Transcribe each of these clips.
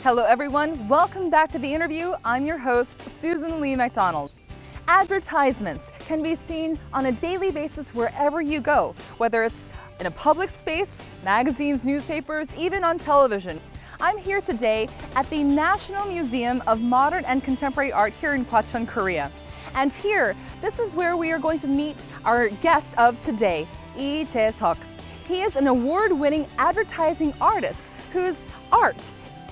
Hello everyone, welcome back to The Interview. I'm your host, Susan Lee McDonald. Advertisements can be seen on a daily basis wherever you go, whether it's in a public space, magazines, newspapers, even on television. I'm here today at the National Museum of Modern and Contemporary Art here in Gwacheon, Korea. And here, this is where we are going to meet our guest of today, Lee Jae-seok. He is an award-winning advertising artist whose art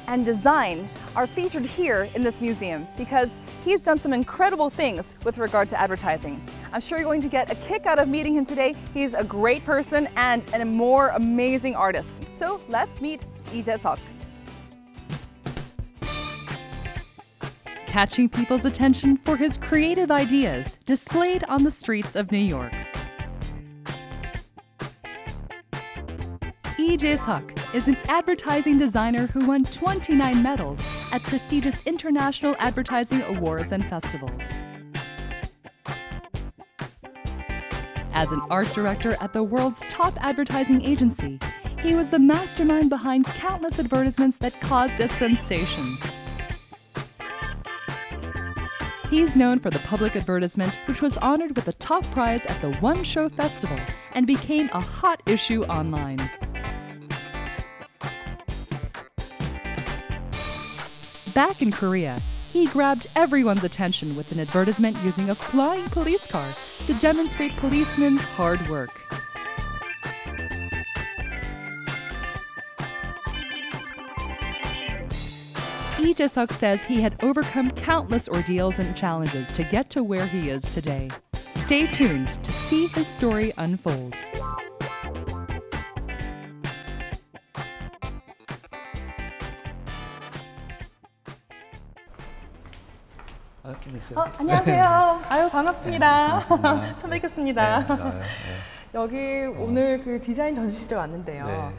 and design are featured here in this museum because he's done some incredible things with regard to advertising. I'm sure you're going to get a kick out of meeting him today. He's a great person and a more amazing artist. So let's meet Lee Jae-seok. Catching people's attention for his creative ideas displayed on the streets of New York. Lee Jae-seok is an advertising designer who won 29 medals at prestigious international advertising awards and festivals. As an art director at the world's top advertising agency, he was the mastermind behind countless advertisements that caused a sensation. He's known for the public advertisement, which was honored with the top prize at the One Show Festival and became a hot issue online. Back in Korea, he grabbed everyone's attention with an advertisement using a flying police car to demonstrate policemen's hard work. Lee Jae-seok says he had overcome countless ordeals and challenges to get to where he is today. Stay tuned to see his story unfold. 안녕하세요. 아유 반갑습니다. 네, 처음 뵙겠습니다. 네, 여기 오늘 그 디자인 전시실에 왔는데요. 네.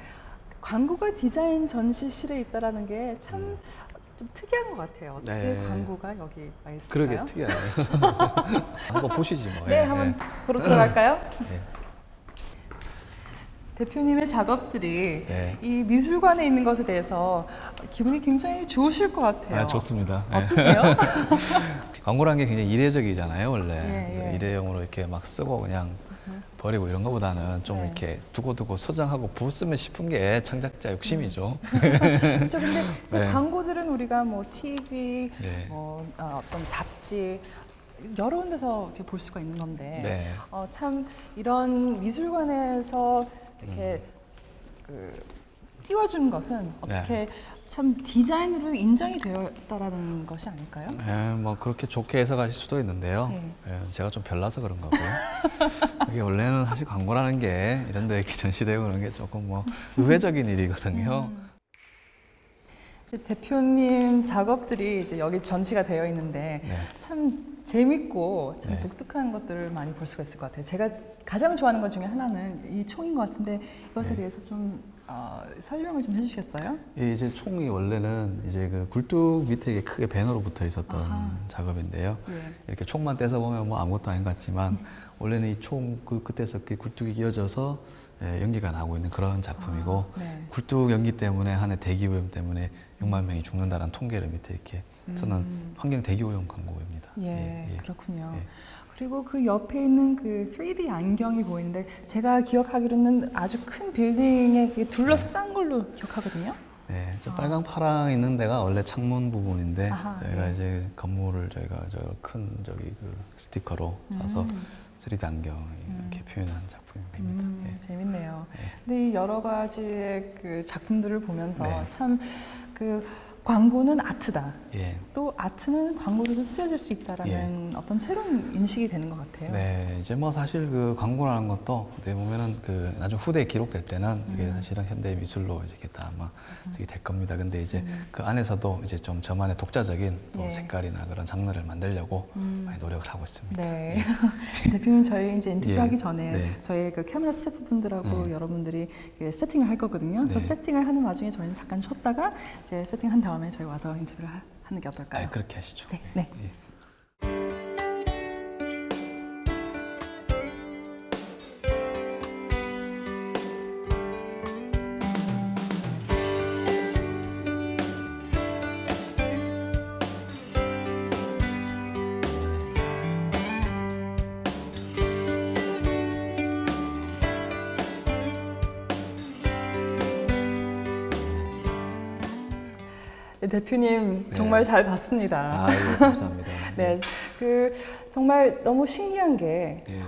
광고가 디자인 전시실에 있다라는 게 참 좀 특이한 것 같아요. 어떻게 네. 광고가 여기 와 있을까요? 그러게 특이하네요. 한번 보시지 뭐. 네, 한번 보러 들어갈까요? 네. 대표님의 작업들이 네. 이 미술관에 있는 것에 대해서 기분이 굉장히 좋으실 것 같아요. 아, 좋습니다. 어떠세요? 광고라는 게 굉장히 이례적이잖아요, 원래. 예, 그래서 예. 일회용으로 이렇게 막 쓰고 그냥 버리고 이런 것보다는 좀 네. 이렇게 두고두고 소장하고 보았으면 싶은 게 창작자 욕심이죠. 그렇죠. 근데 이제 네. 광고들은 우리가 뭐 TV, 네. 어떤 잡지 여러 군데서 이렇게 볼 수가 있는 건데 네. 참 이런 미술관에서 이렇게 띄워준 것은 어떻게 참 디자인으로 인정이 되었다라는 것이 아닐까요? 네, 뭐 그렇게 좋게 해석하실 수도 있는데요. 네. 예, 제가 좀 별나서 그런 거고요. 이게 원래는 사실 광고라는 게 이런 데 이렇게 전시되고 그런 게 조금 뭐 의외적인 일이거든요. 대표님 작업들이 이제 여기 전시가 되어 있는데 네. 참 재밌고 참 네. 독특한 것들을 많이 볼 수가 있을 것 같아요. 제가 가장 좋아하는 것 중에 하나는 이 총인 것 같은데 이것에 네. 대해서 좀 설명을 좀 해주시겠어요? 이제 총이 원래는 이제 그 굴뚝 밑에 이게 크게 배너로 붙어 있었던 작업인데요. 예. 이렇게 총만 떼서 보면 뭐 아무것도 아닌 것 같지만 원래는 이 총 그 끝에서 그 굴뚝이 이어져서 연기가 나고 있는 그런 작품이고 네. 굴뚝 연기 때문에 한 해 대기 오염 때문에 6만 명이 죽는다는 통계를 밑에 이렇게 써놓은 환경 대기 오염 광고입니다. 예, 그렇군요. 예. 그리고 그 옆에 있는 그 3D 안경이 보이는데 제가 기억하기로는 아주 큰 빌딩에 그게 둘러싼 걸로 기억하거든요. 네, 저 빨강 파랑 있는 데가 원래 창문 부분인데 아하, 저희가 네. 이제 건물을 저희가 큰 저기 그 스티커로 싸서 3D 안경 이렇게 표현한 작품입니다. 예. 재밌네요. 네. 근데 이 여러 가지의 그 작품들을 보면서 네. 참 그 광고는 아트다. 예. 또 아트는 광고로도 쓰여질 수 있다라는 어떤 새로운 인식이 되는 것 같아요. 네, 이제 뭐 사실 그 광고라는 것도 어떻게 보면은 그 나중 후대에 기록될 때는 이게 사실은 현대 미술로 이렇게 다 아마 저기 될 겁니다. 근데 이제 그 안에서도 이제 좀 저만의 독자적인 또 예. 색깔이나 그런 장르를 만들려고 많이 노력을 하고 있습니다. 네. 대표님 저희 이제 인터뷰하기 예. 전에 네. 저희 그 카메라 스태프분들하고 여러분들이 세팅을 할 거거든요. 그래서 네. 세팅을 하는 와중에 저희는 잠깐 쉬었다가 이제 세팅한 다음에 저희 와서 인터뷰를 하는 게 어떨까요? 아, 그렇게 하시죠. 네. 네. 예. 네, 대표님 네. 정말 잘 봤습니다. 아, 예, 감사합니다. 네, 그 정말 너무 신기한 게 네.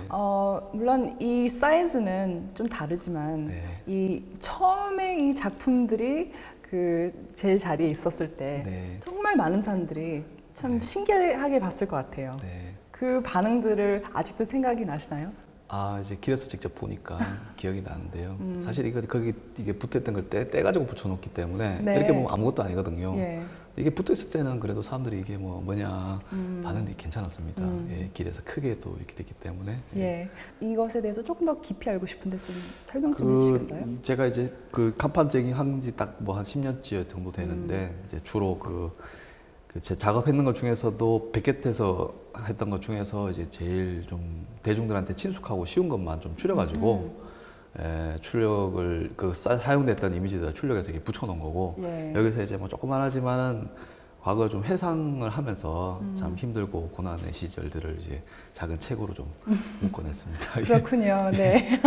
물론 이 사이즈는 좀 다르지만 네. 이 처음에 이 작품들이 그 제 자리에 있었을 때 네. 정말 많은 사람들이 참 네. 신기하게 봤을 것 같아요. 네. 그 반응들을 아직도 생각이 나시나요? 아, 이제 길에서 직접 보니까 기억이 나는데요. 사실 거기 이게 붙어있던 걸 떼가지고 붙여놓기 때문에 네. 이렇게 보면 아무것도 아니거든요. 예. 이게 붙어있을 때는 그래도 사람들이 이게 뭐냐 반응이 괜찮았습니다. 예, 길에서 크게 또 이렇게 됐기 때문에. 예. 이것에 대해서 조금 더 깊이 알고 싶은데 좀 설명 좀 해주시겠어요? 제가 이제 그 간판쟁이 한 지 딱 뭐 한 10년째 정도 되는데 이제 주로 제 작업했는 것 중에서도 백켓에서 했던 것 중에서 이제 제일 좀 대중들한테 친숙하고 쉬운 것만 좀 추려가지고 출력을 사용됐던 이미지에다 출력해서 이렇게 붙여놓은 거고 예. 여기서 이제 뭐 조그만하지만은 과거 좀 회상을 하면서 참 힘들고 고난의 시절들을 이제 작은 책으로 좀 묶어냈습니다. 그렇군요. 네.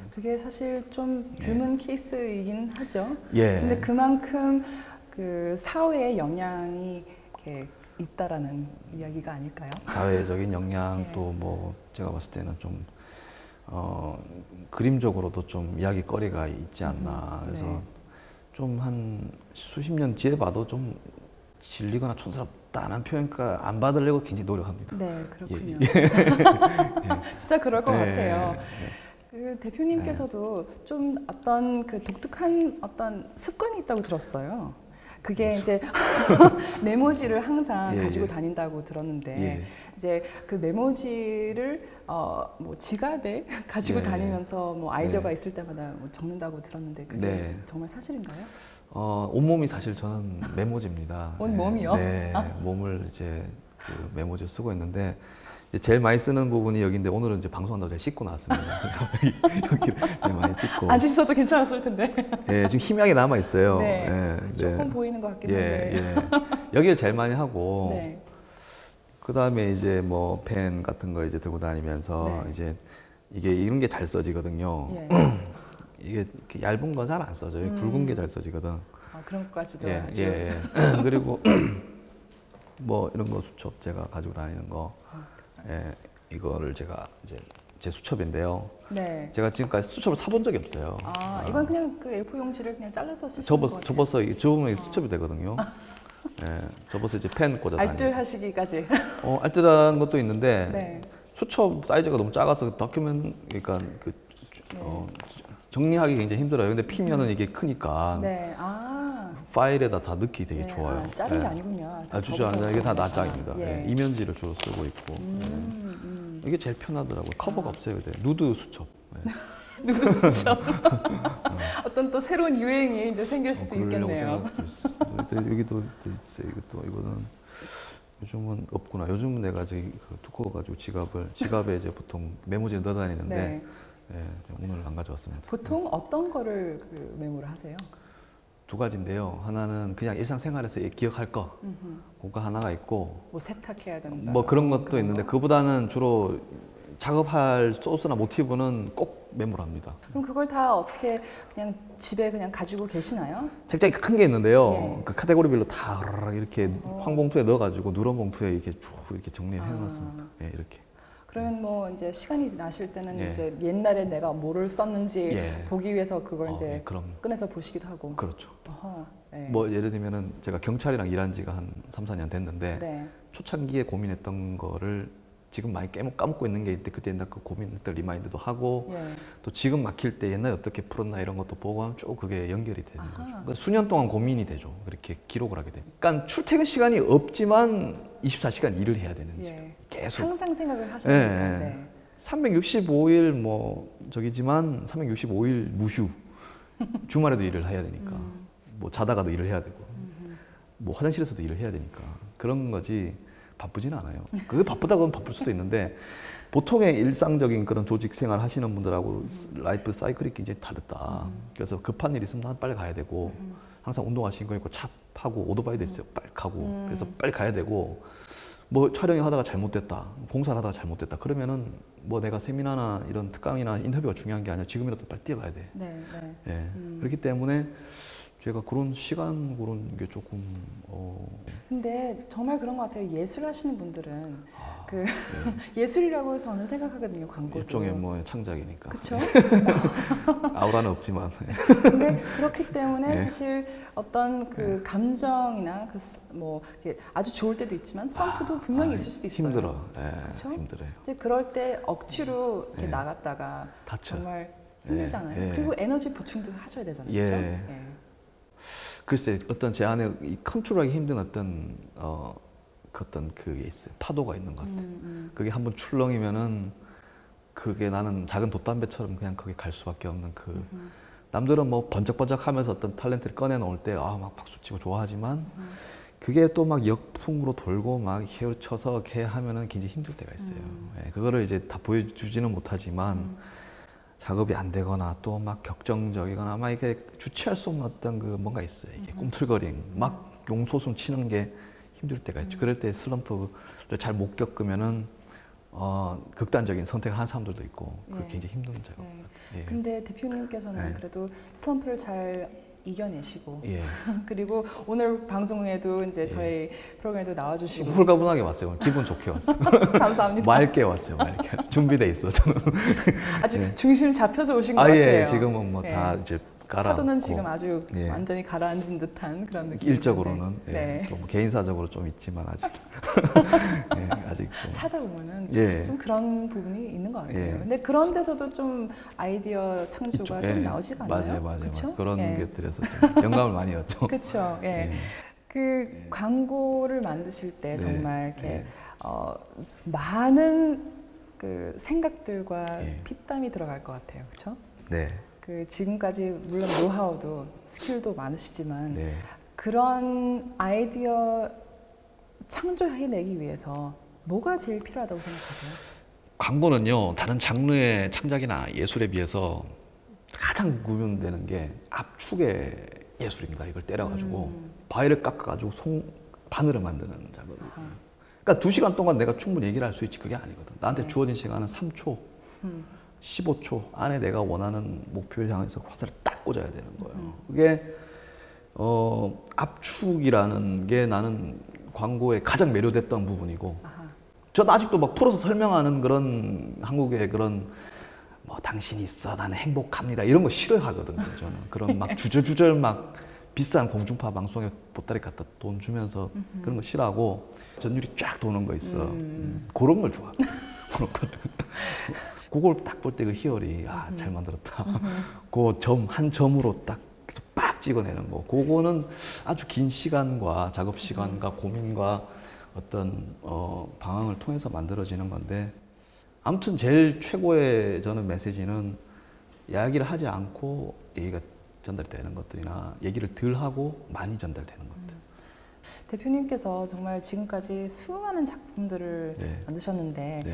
그게 사실 좀 드문 케이스이긴 하죠. 예. 근데 그만큼 그 사회에 영향이 이렇게 있다라는 이야기가 아닐까요? 사회적인 영향 예. 또 뭐 제가 봤을 때는 좀 그림적으로도 좀 이야기거리가 있지 않나. 그래서 네. 좀 한 수십 년 뒤에 봐도 좀 질리거나 촌스럽다는 표현가 안 받으려고 굉장히 노력합니다. 네, 그렇군요. 예. 진짜 그럴 것 예. 같아요. 예. 그 대표님께서도 좀 어떤 그 독특한 어떤 습관이 있다고 들었어요. 그게 이제 메모지를 항상 예, 가지고 예. 다닌다고 들었는데 예. 이제 그 메모지를 뭐 지갑에 가지고 네. 다니면서 뭐 아이디어가 네. 있을 때마다 뭐 적는다고 들었는데 그게 네. 정말 사실인가요? 온몸이 사실 저는 메모지입니다. 온몸이요? 네, 몸을 이제 그 메모지 쓰고 있는데 이제 제일 많이 쓰는 부분이 여기인데 오늘은 이제 방송한다고 제가 씻고 나왔습니다. 여기를 많이 씻고. 안 씻어도 괜찮았을 텐데. 예, 지금 희망이 남아 있어요. 네. 예, 조금 보이는 것 같긴 한데. 예. 여기를 제일 많이 하고 네. 그 다음에 이제 뭐 펜 같은 거 이제 들고 다니면서 네. 이제 이게 이런 게 잘 써지거든요. 예. 이게 이렇게 얇은 거 잘 안 써져요. 굵은 게 잘 써지거든. 그런 것까지도 예, 아주. 예. 그리고 뭐 이런 거 수첩 제가 가지고 다니는 거, 이거를 제가 이제 제 수첩인데요. 네. 제가 지금까지 수첩을 사본 적이 없어요. 이건 그냥 그 A4 용지를 그냥 잘라서 쓰시는 것 같아요. 접어서 수첩이 되거든요. 예, 접어서 이제 펜 꽂아 다니고. 알뜰하시기까지. 알뜰한 것도 있는데 네. 수첩 사이즈가 너무 작아서 그러니까 정리하기 굉장히 힘들어요. 근데 피면은 이게 크니까 네. 파일에다 다 넣기 되게 네. 좋아요. 작은 게 예. 아니군요. 주저 앉아 이게 다 낱장입니다. 예. 예, 이면지를 주로 쓰고 있고 이게 제일 편하더라고요. 커버가 없어요. 누드 수첩. 예. 누구 수첩. 어떤 또 새로운 유행이 이제 생길 수도 그러려고 있겠네요. 생각도 있어요. 근데 여기도 있어요. 이거는 요즘은 없구나. 요즘은 내가 저기 두꺼워가지고 지갑에 이제 보통 메모지를 넣어 다니는데 네. 오늘 안 가져왔습니다. 보통 어떤 거를 그 메모를 하세요? 두 가지인데요. 하나는 그냥 일상생활에서 기억할 거, 그거 하나가 있고, 뭐 세탁해야 된다. 뭐 그런 것도 그런 있는데 거? 그보다는 주로 작업할 소스나 모티브는 꼭 메모를 합니다. 그럼 그걸 다 어떻게 그냥 집에 그냥 가지고 계시나요? 책장이 큰 게 있는데요. 예. 그 카테고리별로 다 이렇게 황봉투에 넣어가지고 누런 봉투에 이렇게 쭉 이렇게 정리를 해놨습니다. 예, 이렇게. 그러면 뭐 이제 시간이 나실 때는 예. 이제 옛날에 내가 뭐를 썼는지 예. 보기 위해서 그걸 이제 예, 그럼 꺼내서 보시기도 하고. 그렇죠. 어허, 네. 뭐 예를 들면은 제가 경찰이랑 일한 지가 한 3, 4년 됐는데 네. 초창기에 고민했던 거를 지금 많이 까먹고 있는 게 있는데 그때 옛날 그 고민했던 리마인드도 하고 예. 또 지금 막힐 때 옛날에 어떻게 풀었나 이런 것도 보고 하면 쭉 그게 연결이 되는 아하. 거죠. 그러니까 수년 동안 고민이 되죠. 그렇게 기록을 하게 되니까. 그러니까 출퇴근 시간이 없지만 24시간 일을 해야 되는 거죠. 예. 계속. 항상 생각을 하시는 예, 거예요. 예. 네. 365일 뭐 저기지만 365일 무휴. 주말에도 일을 해야 되니까. 뭐 자다가도 일을 해야 되고. 뭐 화장실에서도 일을 해야 되니까. 그런 거지 바쁘지는 않아요. 그게 바쁘다고 하면 바쁠 수도 있는데 보통의 일상적인 그런 조직 생활 하시는 분들하고 라이프 사이클이 굉장히 다르다. 그래서 급한 일 있으면 빨리 가야 되고 항상 운동하시는 거 있고 차 타고 오토바이도 있어요. 빨리 가고 그래서 빨리 가야 되고 뭐 촬영을 하다가 잘못됐다, 공사를 하다가 잘못됐다. 그러면은 뭐 내가 세미나나 이런 특강이나 인터뷰가 중요한 게 아니라 지금이라도 빨리 뛰어가야 돼. 네, 네. 예. 그렇기 때문에 제가 그런 시간 그런 게 조금 근데 정말 그런 것 같아요. 예술 하시는 분들은 그 네. 예술이라고 저는 생각하거든요. 광고도. 일종의 뭐 창작이니까. 그렇죠. 아우라는 없지만. 근데 그렇기 때문에 네. 사실 어떤 그 감정이나 뭐 아주 좋을 때도 있지만 슬럼프도 분명히 있을 수도 있어요. 힘들어. 네, 그렇죠? 힘들어요. 이제 그럴 때 억지로 이렇게 네. 나갔다가 다쳐. 정말 힘들잖아요. 예, 예. 그리고 에너지 보충도 하셔야 되잖아요. 예. 그렇죠? 예. 글쎄 어떤 제 안에 이 컨트롤하기 힘든 어떤 그게 있어요. 파도가 있는 것 같아요. 그게 한번 출렁이면은 그게 나는 작은 돛담배처럼 그냥 거기 갈 수밖에 없는 그 남들은 뭐 번쩍번쩍하면서 어떤 탤런트를 꺼내놓을 때 막 박수치고 좋아하지만 그게 또 막 역풍으로 돌고 막 헤엄쳐서 이렇게 하면은 굉장히 힘들 때가 있어요. 예, 그거를 이제 다 보여주지는 못하지만 작업이 안 되거나 또 막 격정적이거나 막 이렇게 주체할 수 없는 어떤 그 뭔가 있어요. 이게 꿈틀거림, 막 용솟음 치는 게 힘들 때가 있죠. 그럴 때 슬럼프를 잘 못 겪으면은 극단적인 선택을 하는 사람들도 있고 그게 예. 굉장히 힘든 작업. 예. 예. 근데 대표님께서는 예. 그래도 슬럼프를 잘 이겨내시고 예. 그리고 오늘 방송에도 이제 저희 프로그램에도 나와주시고 홀가분하게 왔어요. 오늘 기분 좋게 왔어요. 감사합니다. 맑게 왔어요. 맑게 준비돼 있어 저는. 아주 예. 중심 잡혀서 오신 것 예. 같아요. 지금은 뭐 다 예. 이제 가라앉고 파도는 지금 아주 예. 완전히 가라앉은 듯한 그런 느낌. 일적으로는 예. 네. 또 개인사적으로 좀 있지만 아직 예. 아직 좀 사다 보면은 예. 좀 그런 부분이 있는 것 같아요. 예. 근데 그런 데서도 좀 아이디어 창조가 좀 나오지가 않나요? 맞아요. 그쵸? 그런 예. 것들에서 좀 영감을 많이 얻죠. 그렇죠. 예. 예. 그 광고를 만드실 때 네. 정말 이렇게 네. 많은 그 생각들과 예. 피땀이 들어갈 것 같아요. 그렇죠? 네. 그 지금까지 물론 노하우도 스킬도 많으시지만 네. 그런 아이디어 창조해내기 위해서 뭐가 제일 필요하다고 생각하세요? 광고는요 다른 장르의 창작이나 예술에 비해서 가장 구분되는 게 압축의 예술입니다. 이걸 때려가지고 바위를 깎아가지고 바늘을 만드는 작업이에요. 그러니까 2시간 동안 내가 충분히 얘기를 할 수 있지 그게 아니거든. 나한테 주어진 시간은 3초, 15초 안에 내가 원하는 목표를 향해서 화살을 딱 꽂아야 되는 거예요. 그게 압축이라는 게 나는 광고에 가장 매료됐던 부분이고 전 아직도 막 풀어서 설명하는 그런 한국의 그런 뭐 당신이 있어 나는 행복합니다 이런 거 싫어하거든요. 저는 그런 막 주절주절 막 비싼 공중파 방송에 보따리 갖다 돈 주면서 그런 거 싫어하고 전율이 쫙 도는 거 있어. 그런 걸 좋아. 그런 거. 그걸 딱 볼 때 그 희열이 잘 만들었다. 그 한 점으로 딱 빡 찍어내는 거. 그거는 아주 긴 시간과 작업 시간과 고민과 어떤 방향을 통해서 만들어지는 건데 아무튼 제일 최고의 저는 메시지는 이야기를 하지 않고 얘기가 전달되는 것들이나 얘기를 덜 하고 많이 전달되는 것들. 대표님께서 정말 지금까지 수많은 작품들을 네. 만드셨는데 네.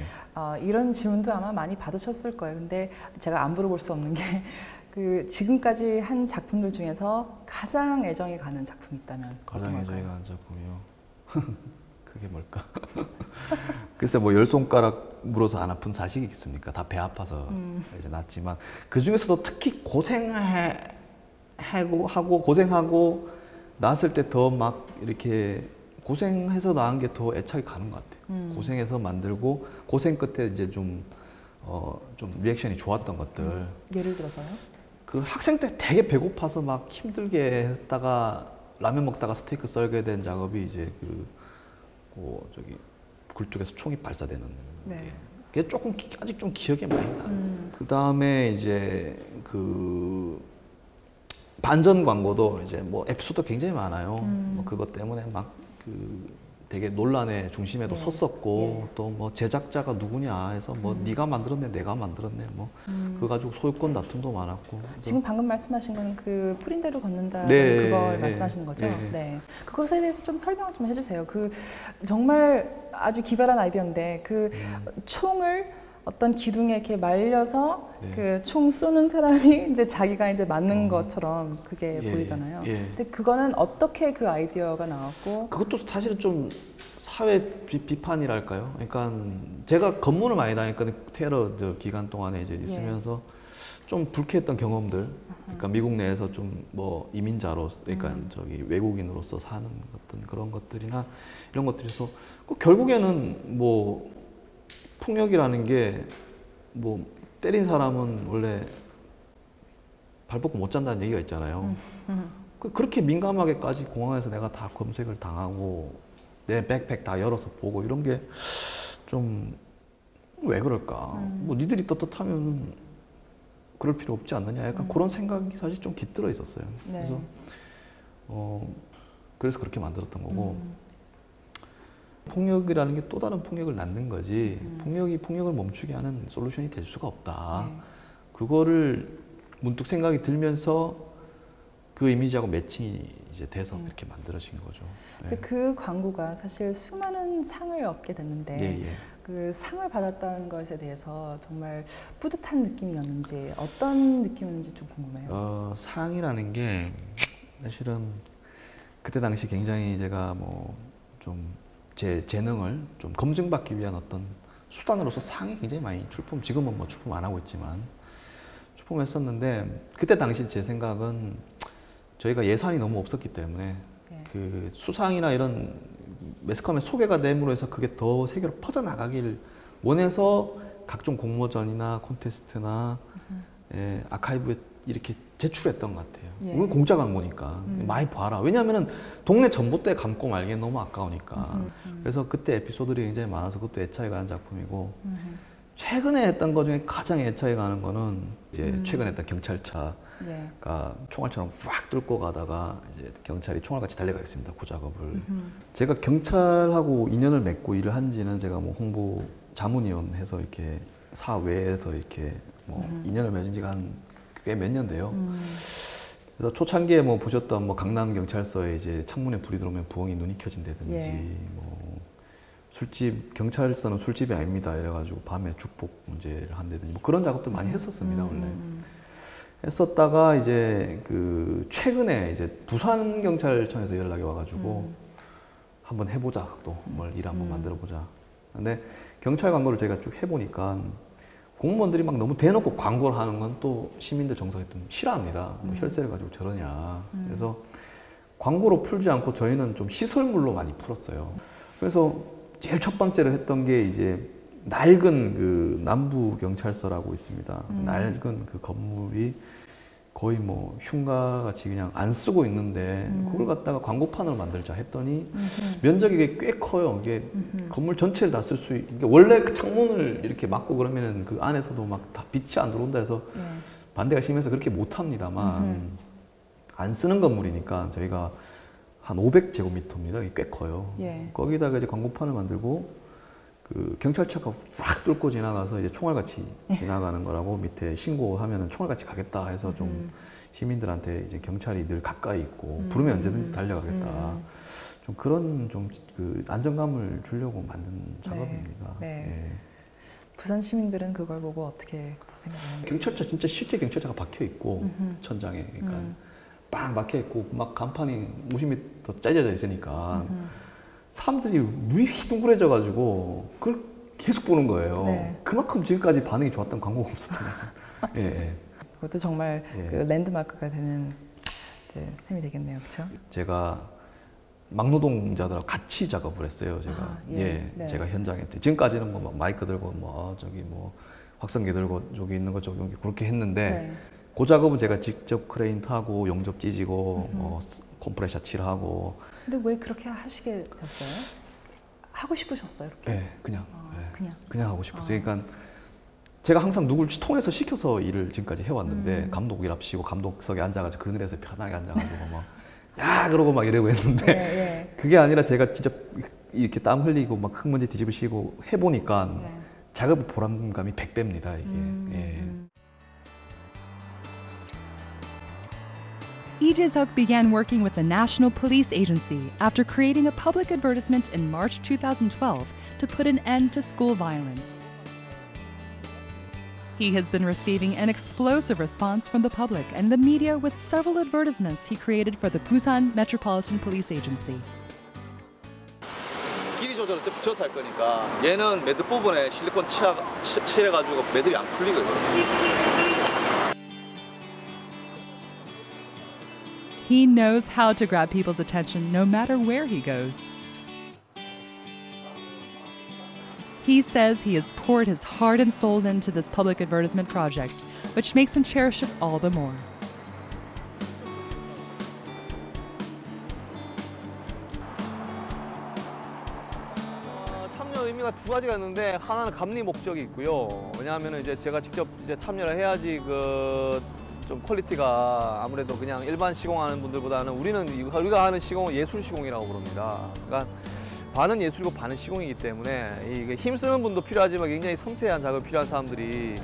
이런 질문도 아마 많이 받으셨을 거예요. 근데 제가 안 물어볼 수 없는 게 그 지금까지 한 작품들 중에서 가장 애정이 가는 작품이 있다면 가장 애정이 가는 작품이요. 그게 뭘까? 글쎄 뭐 10손가락 물어서 안 아픈 사실이 있습니까? 다 배 아파서 이제 났지만 그 중에서도 특히 고생하고 나왔을 때 더 막 이렇게 고생해서 나온 게 더 애착이 가는 것 같아요. 고생해서 만들고 고생 끝에 이제 좀 리액션이 좋았던 것들. 예를 들어서요? 그 학생 때 되게 배고파서 막 힘들게 했다가 라면 먹다가 스테이크 썰게 된 작업이 이제 저기 굴뚝에서 총이 발사되는 네. 그게 조금 아직 좀 기억에 많이 나요. 그 다음에 이제 그 반전 광고도 이제 뭐 에피소드 굉장히 많아요. 뭐 그것 때문에 막 되게 논란의 중심에도 섰었고 또 뭐 제작자가 누구냐 해서 뭐 네가 만들었네 내가 만들었네 뭐 그거 가지고 소유권 다툼도 많았고. 지금 방금 말씀하신 건 그 풀인 대로 걷는다 네, 그걸 네, 말씀하시는 거죠? 네. 네. 그것에 대해서 좀 설명 좀 해주세요. 그 정말 아주 기발한 아이디어인데 그 총을 어떤 기둥에 이렇게 말려서 네. 그 총 쏘는 사람이 이제 자기가 이제 맞는 것처럼 그게 보이잖아요. 예. 근데 그거는 어떻게 그 아이디어가 나왔고? 그것도 사실은 좀 사회 비판이랄까요? 그러니까 제가 검문을 많이 다녔거든요. 테러 기간 동안에 이제 있으면서 좀 불쾌했던 경험들, 그러니까 미국 내에서 좀 뭐 이민자로, 그러니까 저기 외국인으로서 사는 어떤 그런 것들이나 이런 것들에서 결국에는 뭐 폭력이라는 게 뭐 때린 사람은 원래 발 뻗고 못 잔다는 얘기가 있잖아요. 그렇게 민감하게까지 공항에서 내가 다 검색을 당하고 내 백팩 다 열어서 보고 이런 게 좀 왜 그럴까? 뭐 니들이 떳떳하면 그럴 필요 없지 않느냐? 약간 그런 생각이 사실 좀 깃들어 있었어요. 네. 그래서 그렇게 만들었던 거고 폭력이라는 게 또 다른 폭력을 낳는 거지 폭력이 폭력을 멈추게 하는 솔루션이 될 수가 없다. 네. 그거를 문득 생각이 들면서 그 이미지하고 매칭이 이제 돼서 그렇게 만들어진 거죠. 네. 그 광고가 사실 수많은 상을 얻게 됐는데 예, 예. 그 상을 받았다는 것에 대해서 정말 뿌듯한 느낌이었는지 어떤 느낌이었는지 좀 궁금해요. 상이라는 게 사실은 그때 당시 굉장히 제가 뭐 좀 제 재능을 좀 검증받기 위한 어떤 수단으로서 상이 굉장히 많이 지금은 뭐 출품 안 하고 있지만 출품했었는데 그때 당시 제 생각은 저희가 예산이 너무 없었기 때문에 네. 그 수상이나 이런 매스컴에 소개가 됨으로 해서 그게 더 세계로 퍼져나가길 원해서 각종 공모전이나 콘테스트나 아카이브에 이렇게 제출했던 것 같아요. 예. 이건 공짜 광고니까 많이 봐라. 왜냐하면 동네 전봇대 감고 말기엔 너무 아까우니까. 그래서 그때 에피소드들이 굉장히 많아서 그것도 애착이 가는 작품이고 최근에 했던 것 중에 가장 애착이 가는 거는 이제 최근에 했던 경찰차가 예. 총알처럼 확 뚫고 가다가 이제 경찰이 총알같이 달려가겠습니다. 그 작업을. 제가 경찰하고 인연을 맺고 일을 한 지는 제가 뭐 홍보 자문위원 해서 이렇게 사외에서 이렇게 뭐 인연을 맺은 지가 꽤 몇 년 돼요. 그래서 초창기에 뭐 보셨던 뭐 강남 경찰서에 이제 창문에 불이 들어오면 부엉이 눈이 켜진다든지 예. 뭐 술집 경찰서는 술집이 아닙니다 이래가지고 밤에 죽복 문제를 한다든지 뭐 그런 작업들 많이 했었습니다 원래. 했었다가 이제 그 최근에 이제 부산 경찰청에서 연락이 와가지고 한번 해보자 또 뭘 일 한번 만들어 보자. 근데 경찰 광고를 제가 쭉 해보니까 공무원들이 막 너무 대놓고 광고를 하는 건 또 시민들 정서에 좀 싫어합니다. 뭐 혈세를 가지고 저러냐. 그래서 광고로 풀지 않고 저희는 좀 시설물로 많이 풀었어요. 그래서 제일 첫 번째로 했던 게 이제 낡은 그 남부 경찰서라고 있습니다. 낡은 그 건물이 거의 뭐 흉가같이 그냥 안 쓰고 있는데 그걸 갖다가 광고판으로 만들자 했더니 면적이 꽤 커요. 이게 건물 전체를 다 쓸 수 있게 원래 그 창문을 이렇게 막고 그러면은 그 안에서도 막 다 빛이 안 들어온다 해서 반대가 심해서 그렇게 못 합니다만 안 쓰는 건물이니까 저희가 한 500제곱미터입니다. 꽤 커요. 예. 거기다가 이제 광고판을 만들고 그 경찰차가 확 뚫고 지나가서 이제 총알같이 지나가는 거라고 밑에 신고하면은 총알같이 가겠다 해서 좀 시민들한테 이제 경찰이 늘 가까이 있고 부르면 언제든지 달려가겠다. 좀 그런 좀 그 안정감을 주려고 만든 작업입니다. 네. 예. 부산 시민들은 그걸 보고 어떻게 생각해요? 경찰차 진짜 실제 경찰차가 박혀 있고 천장에 그러니까 빵 박혀 있고 막 간판이 50m 짜져져 있으니까. 사람들이 눈이 휘둥그레져 가지고 그걸 계속 보는 거예요. 네. 그만큼 지금까지 반응이 좋았던 광고가 없었던 것 같습니다. 예. 그것도 정말 예. 그 랜드마크가 되는 이제 셈이 되겠네요, 그렇죠? 제가 막노동자들하고 같이 작업을 했어요. 제가 네. 제가 현장에 지금까지는 뭐 마이크 들고 뭐 저기 뭐 확성기 들고 저기 있는 거 저기 그렇게 했는데 그 작업은 제가 직접 크레인 타고 용접 찢고 뭐 컴프레셔 칠하고. 근데 왜 그렇게 하시게 됐어요? 하고 싶으셨어요, 이렇게? 네, 그냥. 그냥 하고 싶었어요. 그러니까 제가 항상 누굴 통해서 시켜서 일을 지금까지 해왔는데 감독이랍시고 감독석에 앉아가지고 그늘에서 편하게 앉아가지고 막 야 그러고 막 이러고 했는데 그게 아니라 제가 진짜 이렇게 땀 흘리고 막 흙먼지 뒤집으시고 해보니까 작업의 보람감이 100배입니다 이게. 예. Lee Jae-suk began working with the National Police Agency after creating a public advertisement in March 2012 to put an end to school violence. He has been receiving an explosive response from the public and the media with several advertisements he created for the Busan Metropolitan Police Agency. 길이 조절을 붙여서 할 거니까 얘는 매듭 부분에 실리콘 칠해가지고 매듭이 안 풀리거든요. He knows how to grab people's attention no matter where he goes. He says he has poured his heart and soul into this public advertisement project, which makes him cherish it all the more. 참여 의미가 두 가지가 있는데 하나는 감리 목적이 있고요. 왜냐하면 이제 제가 직접 이제 참여를 해야지 좀 퀄리티가 아무래도 그냥 일반 시공하는 분들보다는 우리가 하는 시공은 예술 시공이라고 부릅니다. 그러니까 반은 예술이고 반은 시공이기 때문에 이게 힘쓰는 분도 필요하지만 굉장히 섬세한 작업이 필요한 사람들이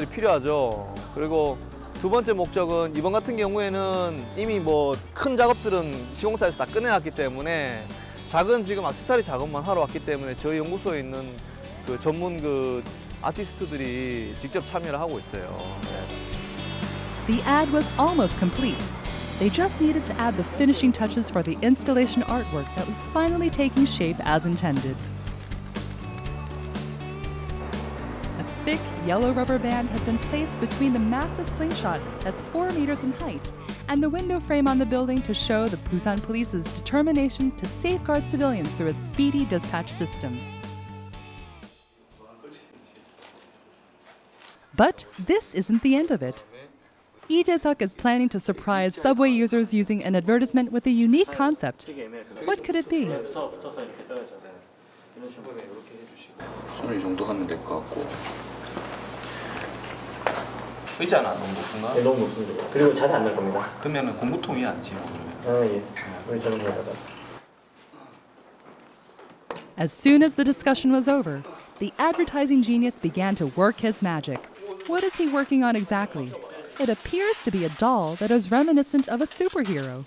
필요하죠. 그리고 두 번째 목적은 이번 같은 경우에는 이미 뭐 큰 작업들은 시공사에서 다 끝내놨기 때문에 작은 지금 액세서리 작업만 하러 왔기 때문에 저희 연구소에 있는 그 전문 아티스트들이 직접 참여를 하고 있어요. 네. The ad was almost complete. They just needed to add the finishing touches for the installation artwork that was finally taking shape as intended. A thick yellow rubber band has been placed between the massive slingshot that's 4 meters in height and the window frame on the building to show the Busan Police's determination to safeguard civilians through its speedy dispatch system. But this isn't the end of it. Lee Jae-suk is planning to surprise subway users using an advertisement with a unique concept. What could it be? 손을 이 정도 하면 될 것 같고. 의자는 너무 높은가? 네, 너무 높습니다. 그리고 자세 안 날 겁니다. 그러면 공구통이 앉지. 아 예. 우리 저런 거다가. As soon as the discussion was over, the advertising genius began to work his magic. What is he working on exactly? It appears to be a doll that is reminiscent of a superhero.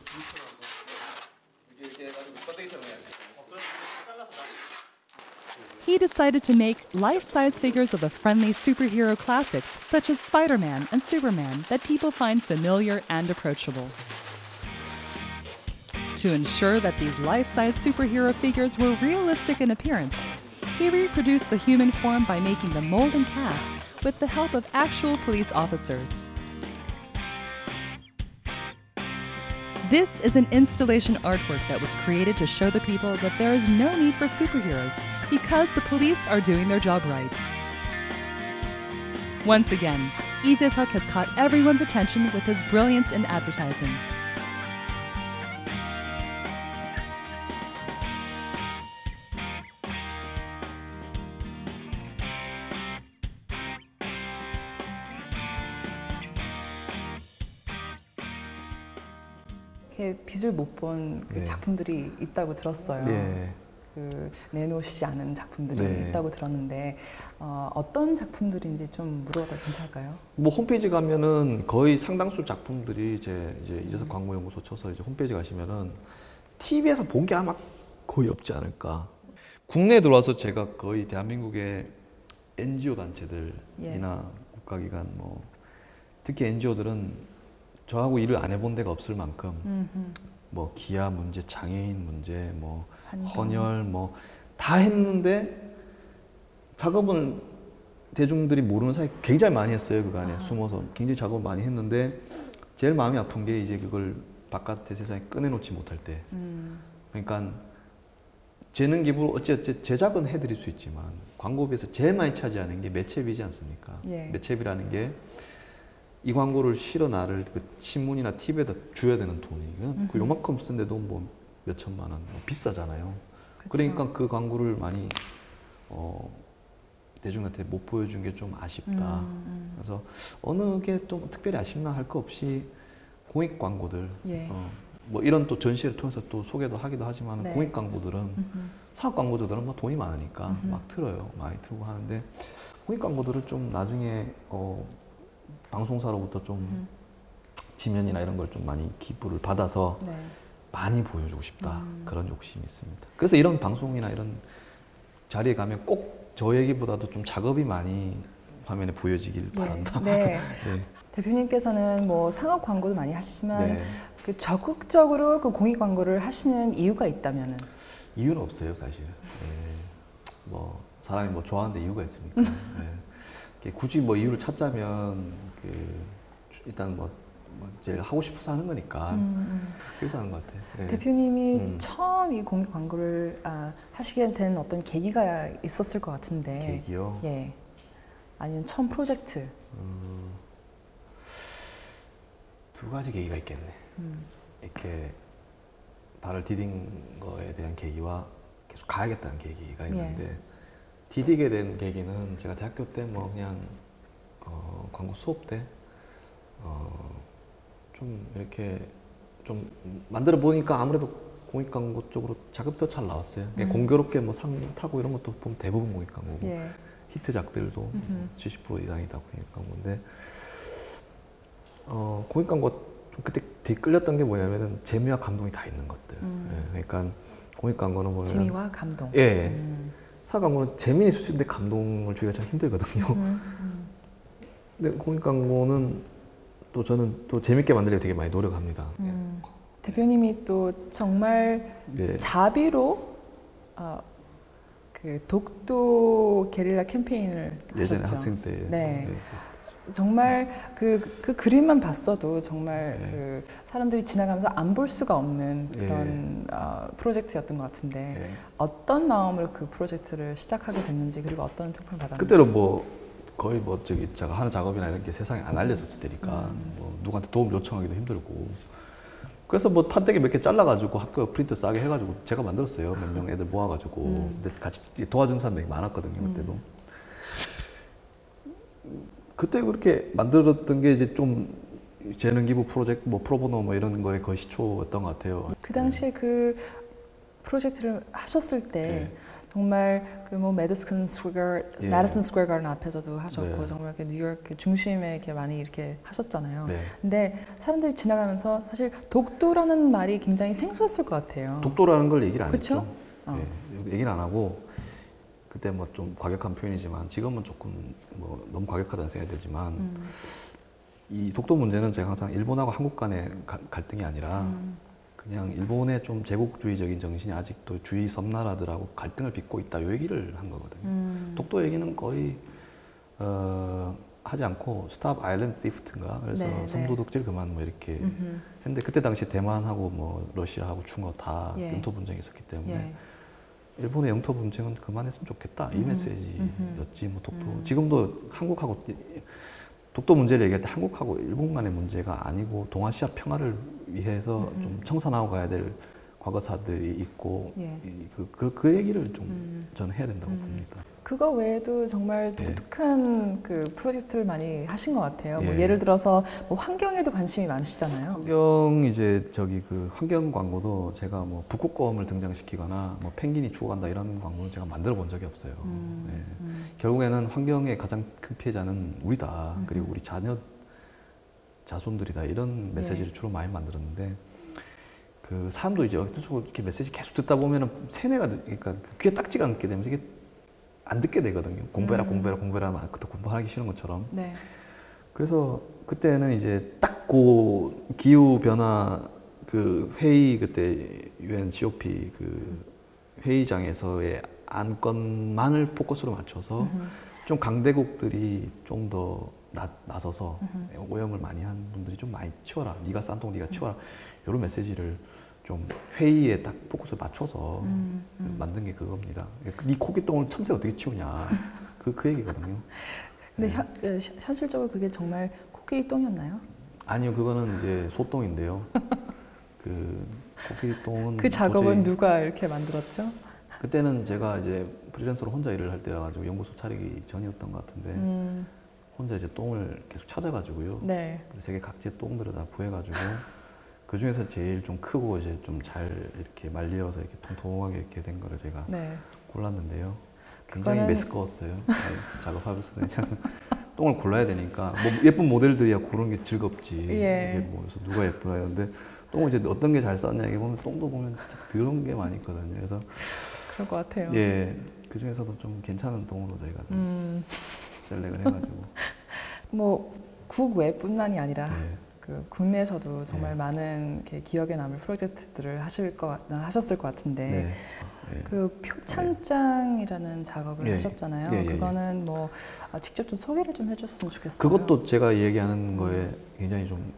He decided to make life-size figures of the friendly superhero classics such as Spider-Man and Superman that people find familiar and approachable. To ensure that these life-size superhero figures were realistic in appearance, he reproduced the human form by making the mold and cast with the help of actual police officers. This is an installation artwork that was created to show the people that there is no need for superheroes because the police are doing their job right. Once again, Lee Jae-suk has caught everyone's attention with his brilliance in advertising. 이렇게 빛을 못 본 그 네. 작품들이 있다고 들었어요. 예. 그 내놓으시지 않은 작품들이 네. 있다고 들었는데 어떤 작품들인지 좀 물어봐도 괜찮을까요? 뭐 홈페이지 가면은 거의 상당수 작품들이 이제 이재석 광고연구소 쳐서 이제 홈페이지 가시면은 TV에서 본 게 아마 거의 없지 않을까. 국내에 들어와서 제가 거의 대한민국의 NGO 단체들이나 국가기관 뭐 특히 NGO들은 저하고 일을 안 해본 데가 없을 만큼 뭐 기아 문제, 장애인 문제, 뭐 헌혈 뭐 다 했는데 작업은 대중들이 모르는 사이 굉장히 많이 했어요. 그 안에 숨어서 굉장히 작업을 많이 했는데 제일 마음이 아픈 게 이제 그걸 바깥의 세상에 꺼내놓지 못할 때. 그러니까 재능 기부로 어찌어찌 제작은 해드릴 수 있지만 광고비에서 제일 많이 차지하는 게 매체비지 않습니까? 예. 매체비라는 게 이 광고를 실어 나를 그 신문이나 TV에다 줘야 되는 돈이 그 요만큼 쓴데도 뭐 몇천만 원 비싸잖아요. 그쵸. 그러니까 그 광고를 많이 대중한테 못 보여준 게 좀 아쉽다. 그래서 어느 게 좀 특별히 아쉽나 할 거 없이 공익 광고들 예. 뭐 이런 또 전시를 통해서 또 소개도 하기도 하지만 네. 공익 광고들은 사업 광고주들은 뭐 돈이 많으니까 막 틀어요. 많이 틀고 하는데 공익 광고들을 좀 나중에 방송사로부터 좀 지면이나 이런 걸 좀 많이 기부를 받아서 네. 많이 보여주고 싶다. 그런 욕심이 있습니다. 그래서 이런 방송이나 이런 자리에 가면 꼭 저 얘기보다도 좀 작업이 많이 화면에 보여지길 바란다. 네. 네. 대표님께서는 뭐 상업 광고도 많이 하시지만 네. 그 적극적으로 그 공익 광고를 하시는 이유가 있다면은 이유는 없어요, 사실. 네. 뭐 사람이 뭐 좋아하는데 이유가 있습니까? 네. 굳이 뭐 이유를 찾자면 일단 뭐 뭐 제일 하고 싶어서 하는 거니까 그래서 하는 것 같아요. 네. 대표님이 처음 이 공익 광고를 하시게 된 어떤 계기가 있었을 것 같은데. 계기요? 예. 아니면 처음 프로젝트. 두 가지 계기가 있겠네. 이렇게 발을 디딘 거에 대한 계기와 계속 가야겠다는 계기가 있는데 디디게 된 계기는 제가 대학교 때 뭐 그냥 광고 수업 때 좀 이렇게 좀 만들어 보니까 아무래도 공익 광고 쪽으로 자급도 잘 나왔어요. 공교롭게 뭐 상 타고 이런 것도 보면 대부분 공익 광고고 히트작들도 70% 이상이 다 공익 광고인데 공익 광고 좀 그때 되게 끌렸던 게 뭐냐면은 재미와 감동이 다 있는 것들. 그러니까 공익 광고는 보면 재미와 감동. 예. 사 광고는 재미는 있을 수 있는데 감동을 주기가 참 힘들거든요. 근데 공익 광고는 또 저는 또 재밌게 만들려고 되게 많이 노력합니다. 대표님이 또 정말 자비로 그 독도 게릴라 캠페인을 예전에 하셨죠. 학생 때. 네. 정말 그 그림만 봤어도 정말 그 사람들이 지나가면서 안 볼 수가 없는 그런 프로젝트였던 것 같은데 어떤 마음으로 그 프로젝트를 시작하게 됐는지 그리고 어떤 평판을 받았는지. 그때는 뭐 거의 뭐 저기 제가 하는 작업이나 이런 게 세상에 안 알려졌을 때니까 뭐 누구한테 도움 요청하기도 힘들고 그래서 뭐 판때기 몇 개 잘라가지고 학교 프린터 싸게 해가지고 제가 만들었어요. 몇 명 애들 모아가지고 근데 같이 도와준 사람들이 많았거든요. 그때도. 그때 그렇게 만들었던 게 이제 좀 재능 기부 프로젝트, 뭐 프로보노 뭐 이런 거에 거의 시초였던 것 같아요. 그 당시에 그 프로젝트를 하셨을 때 정말 그 뭐 메디슨 스퀘어 가든 앞에서도 하셨고 정말 그 뉴욕 그 중심에 이렇게 많이 이렇게 하셨잖아요. 근데 사람들이 지나가면서 사실 독도라는 말이 굉장히 생소했을 것 같아요. 독도라는 걸 얘기를 안 그쵸? 했죠. 얘기를 안 하고 그때 뭐 좀 과격한 표현이지만 지금은 조금 뭐 너무 과격하다는 생각이 들지만 이 독도 문제는 제가 항상 일본하고 한국 간의 갈등이 아니라 그냥 일본의 좀 제국주의적인 정신이 아직도 주위 섬나라들하고 갈등을 빚고 있다 이 얘기를 한 거거든요. 독도 얘기는 거의 하지 않고 스탑 아일랜드 시프트인가 그래서 섬도둑질 그만 뭐 이렇게 했는데 그때 당시 대만하고 뭐 러시아하고 중국 다 영토 분쟁이 있었기 때문에 일본의 영토 분쟁은 그만했으면 좋겠다 이 메시지였지. 뭐 독도 지금도 한국하고 독도 문제를 얘기할 때 한국하고 일본 간의 문제가 아니고 동아시아 평화를 위해서 좀 청산하고 가야 될 과거사들이 있고 그 얘기를 좀 저는 해야 된다고 봅니다. 그거 외에도 정말 독특한 그 프로젝트를 많이 하신 것 같아요. 뭐 예를 들어서 뭐 환경에도 관심이 많으시잖아요. 환경 이제 저기 그 환경 광고도 제가 뭐 북극곰을 등장시키거나 뭐 펭귄이 죽어간다 이런 광고는 제가 만들어 본 적이 없어요. 결국에는 환경의 가장 큰 피해자는 우리다. 그리고 우리 자손들이다. 이런 메시지를 주로 많이 만들었는데 그 사람도 이제 이렇게 메시지 계속 듣다 보면은 세뇌가 그러니까 귀에 딱지가 않게 되면서 이게 안 듣게 되거든요. 공부해라 하면 그때 공부하기 싫은 것처럼. 그래서 그때는 이제 딱 그 기후 변화 그 회의 그때 UN COP 그 회의장에서의 안건만을 포커스로 맞춰서 좀 강대국들이 좀 더 나서서 오염을 많이 한 분들이 좀 많이 치워라. 네가 싼 똥 네가 치워라. 이런 메시지를 좀 회의에 딱 포커스를 맞춰서 만든 게 그겁니다. 네 코끼똥을 참새 어떻게 치우냐 그 얘기거든요. 근데 현실적으로 그게 정말 코끼리 똥이었나요? 아니요, 그거는 이제 소똥인데요. 그 코끼리 똥은 그 작업은 누가 이렇게 만들었죠? 그때는 제가 이제 프리랜서로 혼자 일을 할 때라 가지고 연구소 차리기 전이었던 것 같은데 혼자 이제 똥을 계속 찾아가지고요. 세계 각지의 똥들을 다 구해가지고. 그 중에서 제일 좀 크고 이제 좀 잘 이렇게 말리어서 이렇게 통통하게 이렇게 된 거를 제가 골랐는데요. 굉장히 메스꺼웠어요. 작업하면서 그냥 똥을 골라야 되니까 뭐 예쁜 모델들이야 고르는 게 즐겁지. 이게 뭐 그래서 누가 예쁘나 했는데 똥을 이제 어떤 게 잘 쌌냐 이게 보면 똥도 보면 진짜 더러운 게 많이 있거든요. 그래서 그럴 것 같아요. 그 중에서도 좀 괜찮은 똥으로 저희가 셀렉을 해가지고 뭐 국외뿐만이 아니라. 그 국내에서도 정말 많은 이렇게 기억에 남을 프로젝트들을 하셨을 것 같은데 그 표창장이라는 작업을 하셨잖아요. 그거는 뭐 직접 좀 소개를 좀 해줬으면 좋겠어요. 그것도 제가 얘기하는 거에 굉장히 좀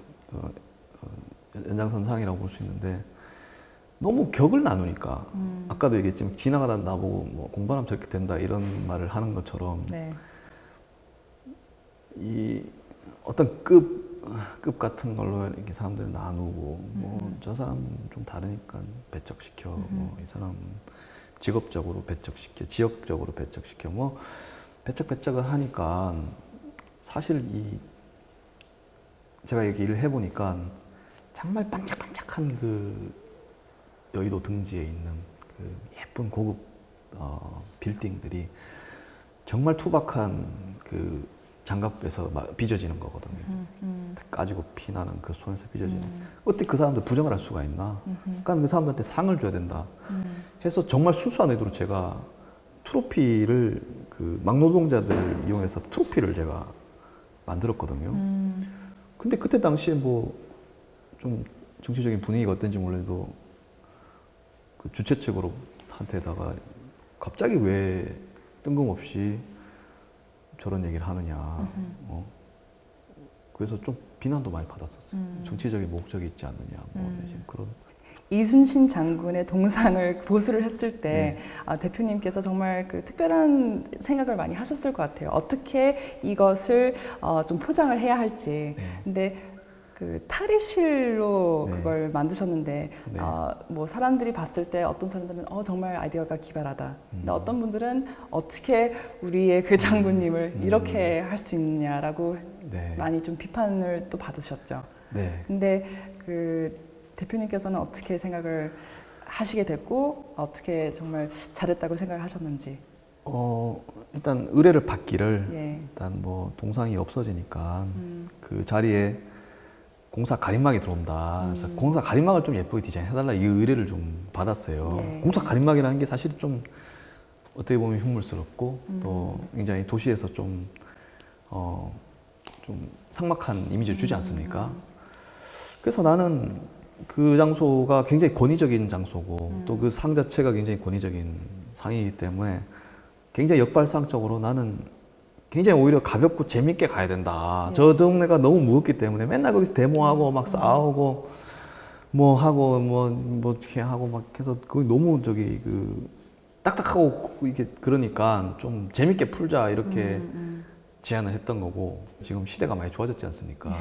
연장선상이라고 볼 수 있는데 너무 격을 나누니까 아까도 얘기했지만 지나가다 나보고 뭐 공부하면 저렇게 된다 이런 말을 하는 것처럼 네. 이 어떤 급 같은 걸로 이렇게 사람들 나누고 뭐 저 사람 좀 다르니까 배척시켜 뭐 이 사람 직업적으로 배척시켜 지역적으로 배척시켜 뭐 배척을 하니까 사실 이 제가 여기 일을 해보니까 정말 반짝반짝한 그 여의도 등지에 있는 그 예쁜 고급 빌딩들이 정말 투박한 그 장갑에서 빚어지는 거거든요. 까지고 피나는 그 손에서 빚어지는. 어떻게 그 사람들 부정을 할 수가 있나? 그러니까 그 사람들한테 상을 줘야 된다. 해서 정말 순수한 의도로 제가 트로피를 그 막노동자들을 이용해서 트로피를 제가 만들었거든요. 근데 그때 당시에 뭐 좀 정치적인 분위기가 어떤지 몰라도 그 주최 측으로 한테다가 갑자기 왜 뜬금없이 저런 얘기를 하느냐. 그래서 좀 비난도 많이 받았었어요. 정치적인 목적이 있지 않느냐. 뭐 그런. 이순신 장군의 동상을 보수를 했을 때 대표님께서 정말 그 특별한 생각을 많이 하셨을 것 같아요. 어떻게 이것을 좀 포장을 해야 할지. 근데 그 탈의실로 그걸 만드셨는데 뭐 사람들이 봤을 때 어떤 사람들은 정말 아이디어가 기발하다. 근데 어떤 분들은 어떻게 우리의 그 장군님을 이렇게 할 수 있느냐라고 많이 좀 비판을 또 받으셨죠. 근데 그 대표님께서는 어떻게 생각을 하시게 됐고 어떻게 정말 잘했다고 생각을 하셨는지. 일단 의뢰를 받기를 일단 뭐 동상이 없어지니까 그 자리에 공사 가림막이 들어온다. 그래서 공사 가림막을 좀 예쁘게 디자인해달라 이 의뢰를 좀 받았어요. 공사 가림막이라는 게 사실 좀 어떻게 보면 흉물스럽고 또 굉장히 도시에서 좀 삭막한 이미지를 주지 않습니까? 그래서 나는 그 장소가 굉장히 권위적인 장소고 또 그 상 자체가 굉장히 권위적인 상이기 때문에 굉장히 역발상적으로 나는 굉장히 오히려 가볍고 재밌게 가야 된다. 저 동네가 너무 무겁기 때문에 맨날 거기서 데모하고 막 싸우고 뭐 하고 뭐 어떻게 하고 막 해서 거기 너무 저기 그 딱딱하고 이게 그러니까 좀 재밌게 풀자 이렇게 제안을 했던 거고 지금 시대가 많이 좋아졌지 않습니까?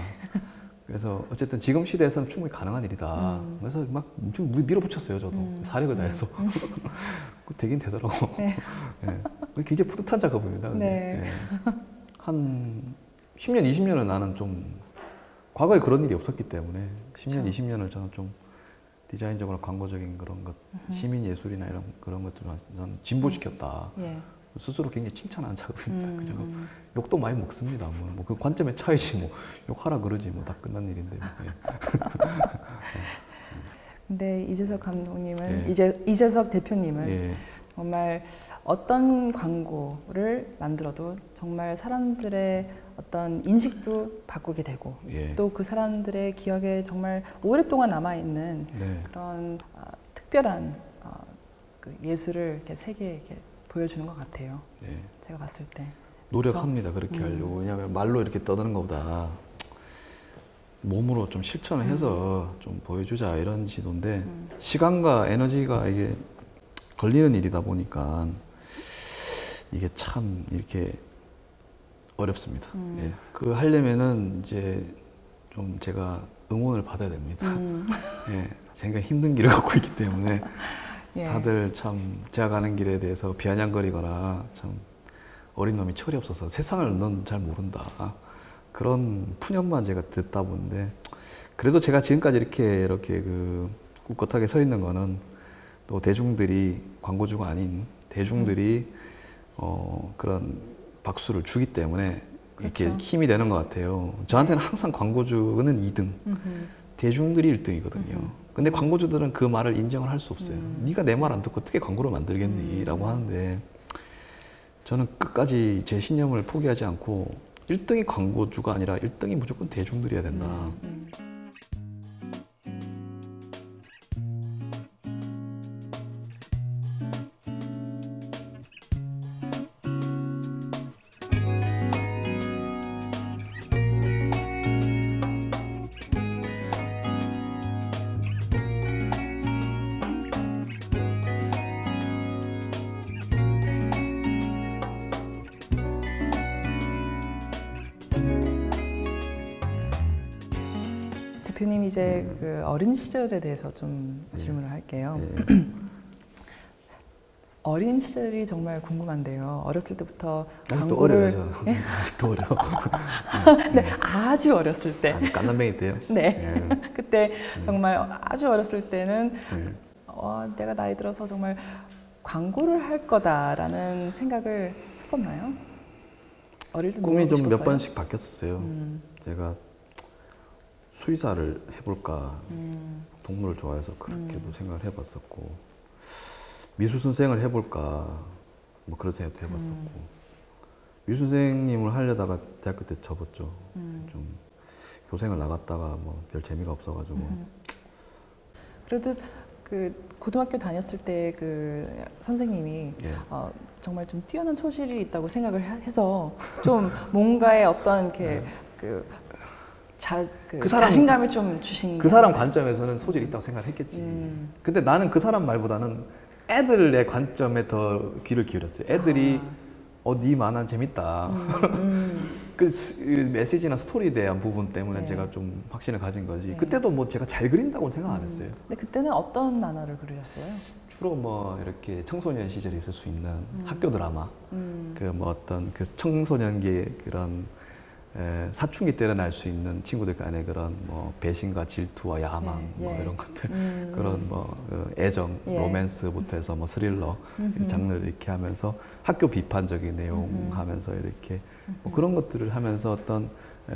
그래서 어쨌든 지금 시대에서는 충분히 가능한 일이다. 그래서 막 엄청 밀어붙였어요, 저도. 사력을 다해서. 되긴 되더라고. 굉장히 뿌듯한 작업입니다. 한 10년, 20년을 나는 좀 과거에 그런 일이 없었기 때문에 10년, 20년을 저는 좀 디자인적으로 광고적인 그런 것, 시민 예술이나 이런 그런 것들을 저는 진보시켰다. 스스로 굉장히 칭찬하는 작업입니다. 그 작업. 욕도 많이 먹습니다. 뭐 그 관점의 차이지 뭐 욕하라 그러지 뭐 다 끝난 일인데. 근데 이재석 감독님은 이재석 대표님은 정말 어떤 광고를 만들어도 정말 사람들의 어떤 인식도 바꾸게 되고 또 그 사람들의 기억에 정말 오랫동안 남아 있는 그런 특별한 그 예술을 이렇게 세계에 이렇게 보여주는 것 같아요. 제가 봤을 때. 노력합니다. 그렇게 하려고. 왜냐하면 말로 이렇게 떠드는 것보다 몸으로 좀 실천을 해서 좀 보여주자 이런 시도인데 시간과 에너지가 이게 걸리는 일이다 보니까 이게 참 이렇게 어렵습니다. 그 하려면은 이제 좀 제가 응원을 받아야 됩니다. 제가 힘든 길을 걷고 있기 때문에 다들 참 제가 가는 길에 대해서 비아냥거리거나 참 어린 놈이 철이 없어서 세상을 넌 잘 모른다 그런 푸념만 제가 듣다 보는데 그래도 제가 지금까지 이렇게 그 꿋꿋하게 서 있는 거는 또 대중들이 광고주가 아닌 대중들이 그런 박수를 주기 때문에 이렇게 힘이 되는 것 같아요. 저한테는 항상 광고주는 2등, 대중들이 1등이거든요. 근데 광고주들은 그 말을 인정을 할 수 없어요. 네가 내 말 안 듣고 어떻게 광고를 만들겠니? 라고 하는데 저는 끝까지 제 신념을 포기하지 않고 1등이 광고주가 아니라 1등이 무조건 대중들이어야 된다. 대표님 이제 그 어린 시절에 대해서 좀 질문을 할게요. 어린 시절이 정말 궁금한데요. 어렸을 때부터 아직도 광고를 어려요, 저는. 예? 아직도 어려워. 네, 아주 어렸을 때. 깐난뱅이 때요? 네. 예. 그때 정말 아주 어렸을 때는 예. 내가 나이 들어서 정말 광고를 할 거다라는 생각을 했었나요? 어릴 때 꿈이 좀 몇 싶었어요? 번씩 바뀌었어요. 제가 수의사를 해볼까, 동물을 좋아해서 그렇게도 생각을 해봤었고, 미술 선생을 해볼까, 뭐 그런 생각도 해봤었고, 미술 선생님을 하려다가 대학교 때 접었죠. 좀 교생을 나갔다가 뭐 별 재미가 없어가지고. 그래도 그 고등학교 다녔을 때 그 선생님이 예. 정말 좀 뛰어난 소질이 있다고 생각을 해서 좀 뭔가의 어떤 이렇게 그 사람, 자신감을 좀 주신 그 사람 관점에서는 소질이 있다고 생각을 했겠지. 근데 나는 그 사람 말보다는 애들의 관점에 더 귀를 기울였어요. 애들이 네 만화 재밌다. 그 메시지나 스토리에 대한 부분 때문에 네. 제가 좀 확신을 가진 거지. 네. 그때도 뭐 제가 잘 그린다고는 생각 안 했어요. 근데 그때는 어떤 만화를 그리셨어요? 주로 뭐 이렇게 청소년 시절에 있을 수 있는 학교 드라마, 그 뭐 어떤 그 청소년기의 그런 사춘기 때를 날 수 있는 친구들 간의 그런 뭐 배신과 질투와 야망 예, 뭐 예. 이런 것들, 그런 뭐 애정, 예. 로맨스부터 해서 뭐 스릴러 이 장르를 이렇게 하면서 학교 비판적인 내용 하면서 이렇게 뭐 그런 것들을 하면서 어떤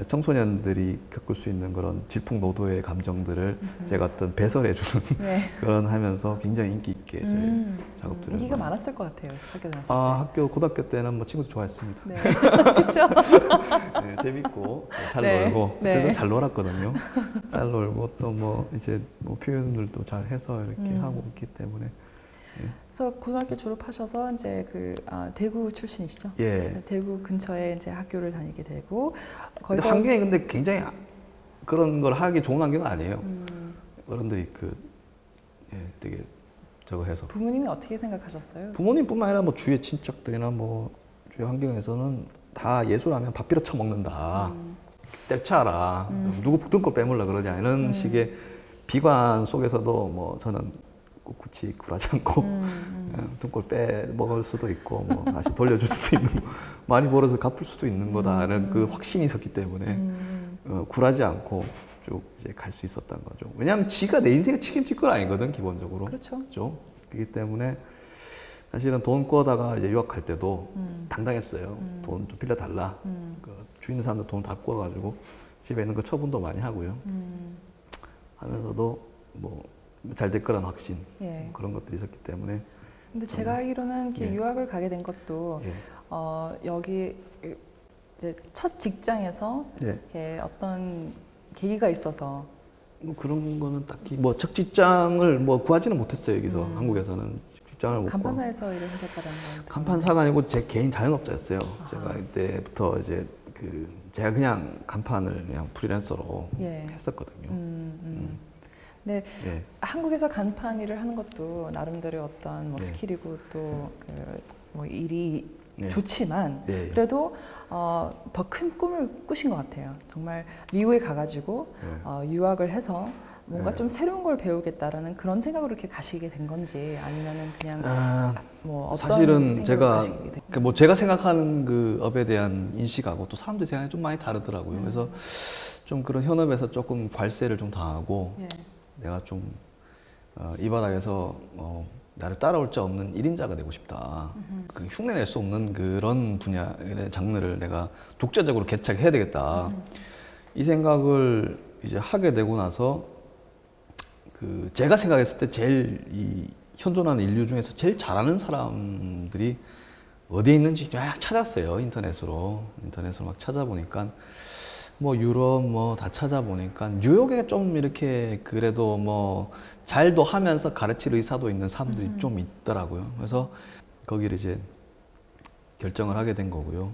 청소년들이 겪을 수 있는 그런 질풍노도의 감정들을 제가 어떤 배설해주는 네. 그런 하면서 굉장히 인기 있게 저희 작업들을 인기가 많이- 많았을 것 같아요. 학교 다녔을 때. 학교 고등학교 때는 뭐 친구들 좋아했습니다. 네. 그렇죠. 네, 재밌고 잘 네. 놀고 네. 그때도 잘 놀았거든요. 잘 놀고 또 뭐 이제 뭐 표현들도 잘 해서 이렇게 하고 있기 때문에 그래서 고등학교 졸업하셔서 이제 대구 출신이시죠? 예. 대구 근처에 이제 학교를 다니게 되고 근데 거기서 환경이 근데 굉장히 그런 걸 하기 좋은 환경은 아니에요. 어른들이 되게 저거 해서 부모님이 어떻게 생각하셨어요? 부모님뿐만 아니라 뭐 주위의 친척들이나 뭐 주위 환경에서는 다 예술하면 밥 빌어 처먹는다. 때려쳐라. 누구 등골 빼물라 그러냐 이런 식의 비관 속에서도 뭐 저는 꿋꿋이 굴하지 않고 등골 빼 먹을 수도 있고 뭐 다시 돌려줄 수도 있는 거, 많이 벌어서 갚을 수도 있는 거다라는 그 확신이 있었기 때문에 굴하지 않고 쭉 이제 갈 수 있었던 거죠. 왜냐하면 지가 내 인생을 책임질 건 아니거든 기본적으로. 그렇죠. 그렇죠? 그렇기 때문에 사실은 돈 꿔다가 이제 유학할 때도 당당했어요. 돈 좀 빌려달라. 그 주위 있는 사람들 돈 다 꿔가지고 집에 있는 거 처분도 많이 하고요. 하면서도 뭐 잘 될 거란 확신 예. 그런 것들이 있었기 때문에. 근데 제가 알기로는 이렇게 예. 유학을 가게 된 것도 예. 여기 이제 첫 직장에서 예. 이렇게 어떤 계기가 있어서 뭐 그런 거는 딱히 뭐 첫 직장을 뭐 구하지는 못했어요 여기서 한국에서는 직장을 못 구하고. 간판사에서 일을 하셨다는 건 간판사가 아니고 제 개인 자영업자였어요. 제가 이때부터 이제 제가 그냥 간판을 그냥 프리랜서로 예. 했었거든요. 네, 예. 한국에서 간판 일을 하는 것도 나름대로 어떤 뭐 네. 스킬이고 또 뭐 일이 네. 좋지만 네. 그래도 더 큰 꿈을 꾸신 것 같아요. 정말 미국에 가가지고 네. 유학을 해서 뭔가 네. 좀 새로운 걸 배우겠다라는 그런 생각으로 이렇게 가시게 된 건지 아니면은 그냥 뭐 어떤 사실은 생각으로 제가 가시게 된 뭐 제가 생각하는 그 업에 대한 인식하고 또 사람들이 생각이 좀 많이 다르더라고요. 그래서 좀 그런 현업에서 조금 괄세를 좀 당하고 예. 내가 좀 이 바닥에서 나를 따라올 자 없는 1인자가 되고 싶다. 그 흉내낼 수 없는 그런 분야의 장르를 내가 독자적으로 개척해야 되겠다. 이 생각을 이제 하게 되고 나서 제가 생각했을 때 제일 이 현존하는 인류 중에서 제일 잘하는 사람들이 어디에 있는지 막 찾았어요. 인터넷으로 막 찾아보니까 뭐 유럽 뭐 다 찾아보니까 뉴욕에 좀 이렇게 그래도 뭐 잘도 하면서 가르칠 의사도 있는 사람들이 좀 있더라고요. 그래서 거기를 이제 결정을 하게 된 거고요.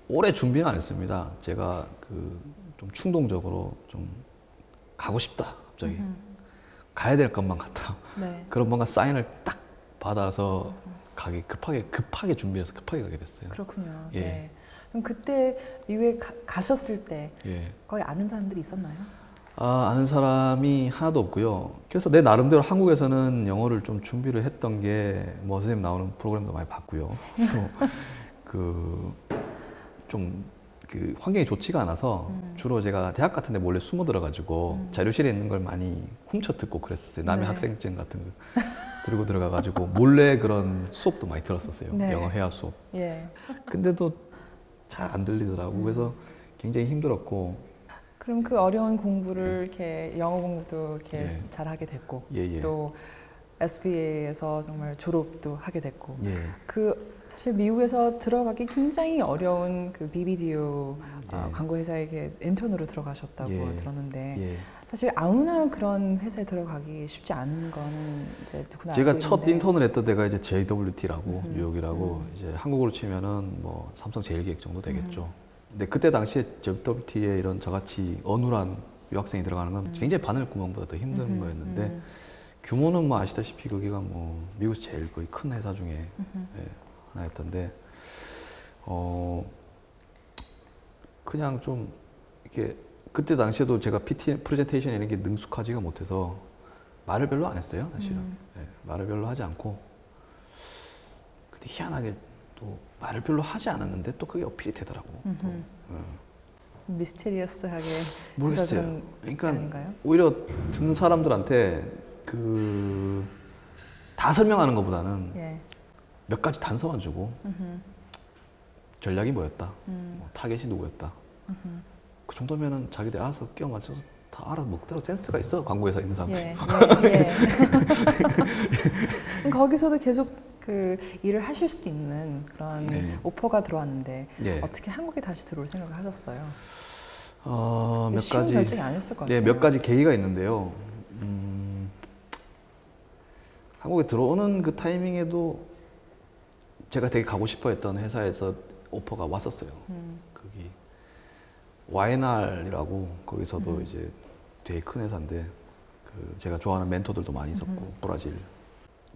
오래 준비는 안 했습니다. 제가 좀 충동적으로 좀 가고 싶다. 갑자기 가야 될 것만 같다. 네. 그런 뭔가 사인을 딱 받아서 급하게 준비해서 급하게 가게 됐어요. 그렇군요. 예. 네. 그럼 그때 미국에 가셨을 때 예. 거의 아는 사람들이 있었나요? 아는 사람이 하나도 없고요. 그래서 내 나름대로 한국에서는 영어를 좀 준비를 했던 게 뭐 선생님 나오는 프로그램도 많이 봤고요. 또 그 환경이 좋지가 않아서 주로 제가 대학 같은 데 몰래 숨어 들어가지고 자료실에 있는 걸 많이 훔쳐 듣고 그랬었어요. 남의 네. 학생증 같은 거 들고 들어가가지고 몰래 그런 수업도 많이 들었었어요. 네. 영어 회화 수업. 예. 근데도 잘 안 들리더라고. 그래서 굉장히 힘들었고. 그럼 그 어려운 공부를 이렇게 영어 공부도 이렇게 예. 잘하게 됐고 예, 예. 또 SBA에서 정말 졸업도 하게 됐고 예. 그 사실 미국에서 들어가기 굉장히 어려운 그 BBDO 예. 광고 회사에 이렇게 인턴으로 들어가셨다고 예. 들었는데 예. 사실 아무나 그런 회사에 들어가기 쉽지 않은 거는 이제 누구나 제가 알고 첫 있는데. 인턴을 했던 데가 이제 JWT라고 뉴욕이라고 이제 한국으로 치면은 뭐 삼성 제일기획 정도 되겠죠. 근데 그때 당시에 JWT에 이런 저같이 어눌한 유학생이 들어가는 건 굉장히 바늘구멍보다 더 힘든 거였는데 규모는 뭐 아시다시피 거기가 뭐 미국에서 제일 거의 큰 회사 중에 예, 하나였던데 그냥 좀 이렇게 그때 당시에도 제가 PT 프레젠테이션 이런 게 능숙하지가 못해서 말을 별로 안 했어요, 사실은. 예, 말을 별로 하지 않고. 근데 희한하게 또 말을 별로 하지 않았는데 또 그게 어필이 되더라고. 또. 좀 미스테리어스하게 모르겠어요. 해서 그런 그러니까 아닌가요? 오히려 듣는 사람들한테 다 설명하는 것보다는 예. 몇 가지 단서만 주고 전략이 뭐였다, 뭐 타겟이 누구였다. 그 정도면은 자기들 알아서 끼워 맞춰서 다 알아먹더라고. 센스가 있어, 광고회사 있는 사람들. 예. 예. 그럼 거기서도 계속 그 일을 하실 수 있는 그런 네. 오퍼가 들어왔는데 예. 어떻게 한국에 다시 들어올 생각을 하셨어요? 몇 쉬운 가지 결정이 아니었을 것 같아요. 예, 몇 가지 계기가 있는데요. 한국에 들어오는 그 타이밍에도 제가 되게 가고 싶어했던 회사에서 오퍼가 왔었어요. 거기 YNR이라고 거기서도 이제 되게 큰 회사인데 그 제가 좋아하는 멘토들도 많이 있었고 브라질.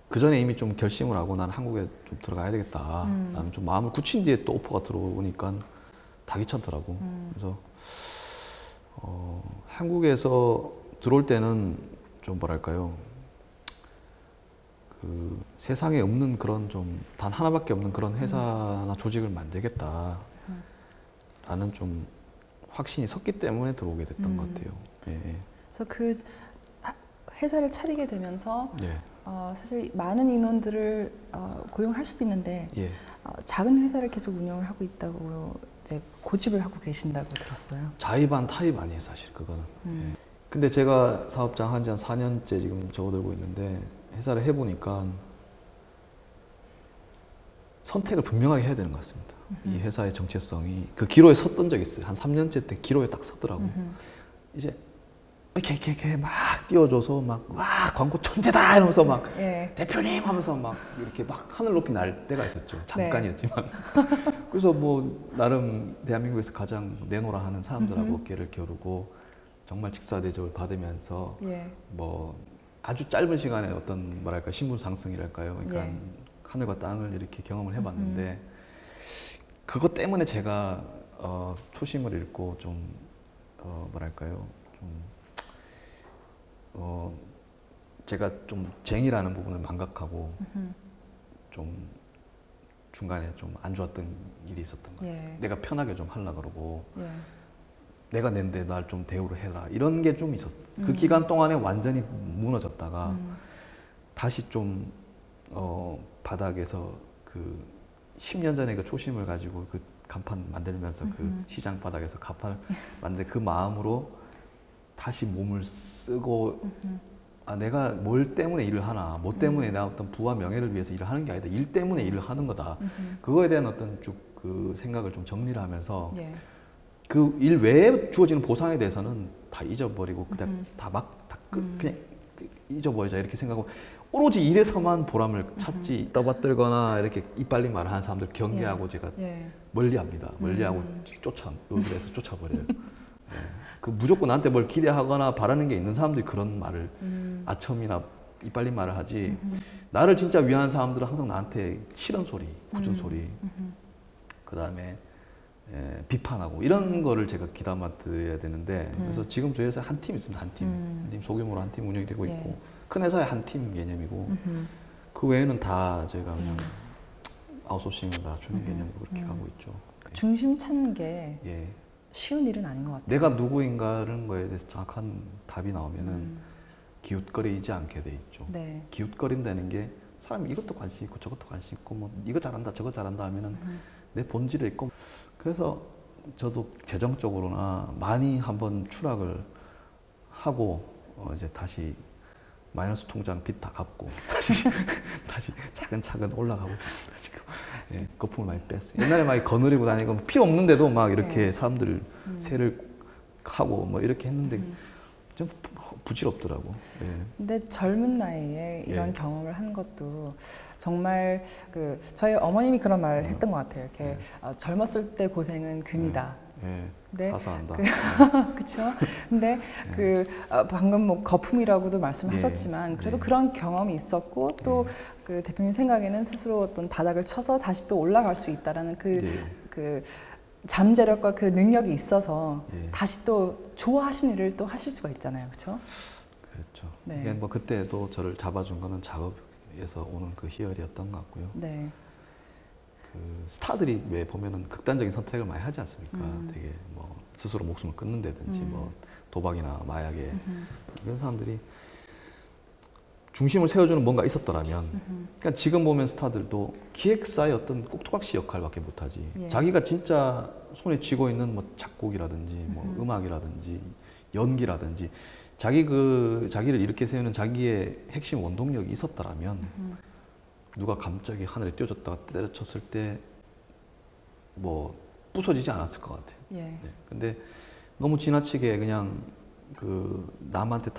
그 전에 이미 좀 결심을 하고 난 한국에 좀 들어가야 되겠다. 나는 좀 마음을 굳힌 뒤에 또 오퍼가 들어오니까 다 귀찮더라고. 그래서 한국에서 들어올 때는 좀 뭐랄까요, 그 세상에 없는 그런 좀 단 하나밖에 없는 그런 회사나 조직을 만들겠다 라는 좀 확신이 섰기 때문에 들어오게 됐던 것 같아요. 예, 예. 그래서 그 회사를 차리게 되면서 예, 사실 많은 인원들을 고용할 수도 있는데 예. 작은 회사를 계속 운영을 하고 있다고 이제 고집을 하고 계신다고 들었어요. 자의 반 타의 반이에요, 사실 그거는. 예. 근데 제가 사업장 한 4년째 지금 접어들고 있는데 회사를 해보니까 선택을 분명하게 해야 되는 것 같습니다. 이 회사의 정체성이 그 기로에 섰던 적이 있어요. 한 3년째 때 기로에 딱 섰더라고. 이제 이렇게 막 띄워줘서 막 와 광고 천재다 이러면서 막 예. 대표님 하면서 막 이렇게 막 하늘 높이 날 때가 있었죠. 잠깐이었지만. 그래서 뭐 나름 대한민국에서 가장 내노라 하는 사람들하고 어깨를 겨루고 정말 직사 대접을 받으면서 예. 뭐 아주 짧은 시간에 어떤 뭐랄까 신분 상승이랄까요. 그러니까 예. 하늘과 땅을 이렇게 경험을 해봤는데 그것 때문에 제가 초심을 잃고 좀 뭐랄까요, 좀 제가 좀 쟁이라는 부분을 망각하고 좀 중간에 좀 안 좋았던 일이 있었던 거예요. 예. 내가 편하게 좀 하려고 그러고 예. 내가 낸데 날 좀 대우를 해라 이런 게 좀 있었어요. 그 기간 동안에 완전히 무너졌다가 다시 좀 바닥에서 그 10년 전에 그 초심을 가지고 그 간판 만들면서 그 시장 바닥에서 간판을 만들 그 마음으로 다시 몸을 쓰고 아 내가 뭘 때문에 일을 하나, 뭐 때문에 내가 어떤 부와 명예를 위해서 일을 하는 게 아니다, 일 때문에 일을 하는 거다. 그거에 대한 어떤 쭉 그 생각을 좀 정리를 하면서 예. 그 일 외에 주어지는 보상에 대해서는 다 잊어버리고 그냥 그냥 잊어버리자 이렇게 생각하고 오로지 일에서만 보람을 찾지 떠받들거나 이렇게 이빨리 말하는 사람들 경계하고 제가 예. 멀리합니다. 멀리하고 노드에서 쫓아버려요. 예. 그 무조건 나한테 뭘 기대하거나 바라는 게 있는 사람들이 그런 말을 아첨이나 이빨린 말을 하지 나를 진짜 위하는 사람들은 항상 나한테 싫은 소리, 굳은 소리 그 다음에 비판하고 이런 거를 제가 귀담아드려야 되는데 그래서 지금 저희 회사에 한 팀 있습니다. 한 팀 소규모로 한 팀 운영이 되고 있고 큰 회사에 한 팀 개념이고 그 외에는 다 저희가 그냥 아웃소싱을 다 주는 개념으로 그렇게 가고 있죠. 중심 찾는 게 예. 쉬운 일은 아닌 것 같아요. 내가 누구인가라는 거에 대해서 정확한 답이 나오면은 기웃거리지 않게 돼 있죠. 네. 기웃거린다는 게 사람이 이것도 관심 있고 저것도 관심 있고 뭐 이거 잘한다 저거 잘한다 하면은 내 본질에 있고 그래서 저도 재정적으로나 많이 한번 추락을 하고 이제 다시 마이너스 통장 빚 다 갚고 다시 차근차근 올라가고 있습니다 지금. 예, 거품을 많이 뺐어요. 옛날에 막 거느리고 다니고 필요 없는데도 막 이렇게 사람들 세를 하고 뭐 이렇게 했는데 좀 부질없더라고. 예. 근데 젊은 나이에 이런 예. 경험을 하는 것도 정말 저희 어머님이 그런 말을 했던 것 같아요. 이렇게 젊었을 때 고생은 금이다. 예. 네. 사소한다. 그렇죠. 근데 방금 뭐 거품이라고도 말씀하셨지만 그래도 그런 경험이 있었고 또 그 대표님 생각에는 스스로 어떤 바닥을 쳐서 다시 또 올라갈 수 있다라는 그 잠재력과 그 능력이 있어서 다시 또 좋아하시는 일을 또 하실 수가 있잖아요, 그렇죠? 그렇죠. 네. 이게 뭐 그때도 저를 잡아준 거는 작업에서 오는 그 희열이었던 것 같고요. 네. 그 스타들이 왜 보면은 극단적인 선택을 많이 하지 않습니까? 되게 뭐 스스로 목숨을 끊는다든지 뭐 도박이나 마약에 이런 사람들이 중심을 세워주는 뭔가 있었더라면 그러니까 지금 보면 스타들도 기획사의 어떤 꼭두각시 역할밖에 못하지 자기가 진짜 손에 쥐고 있는 뭐 작곡이라든지 뭐 음악이라든지 연기라든지 자기를 이렇게 세우는 자기의 핵심 원동력이 있었더라면 누가 갑자기 하늘에 띄워졌다가 때려쳤을 때 뭐 부서지지 않았을 것 같아요. 네. 근데 너무 지나치게 그냥 그 남한테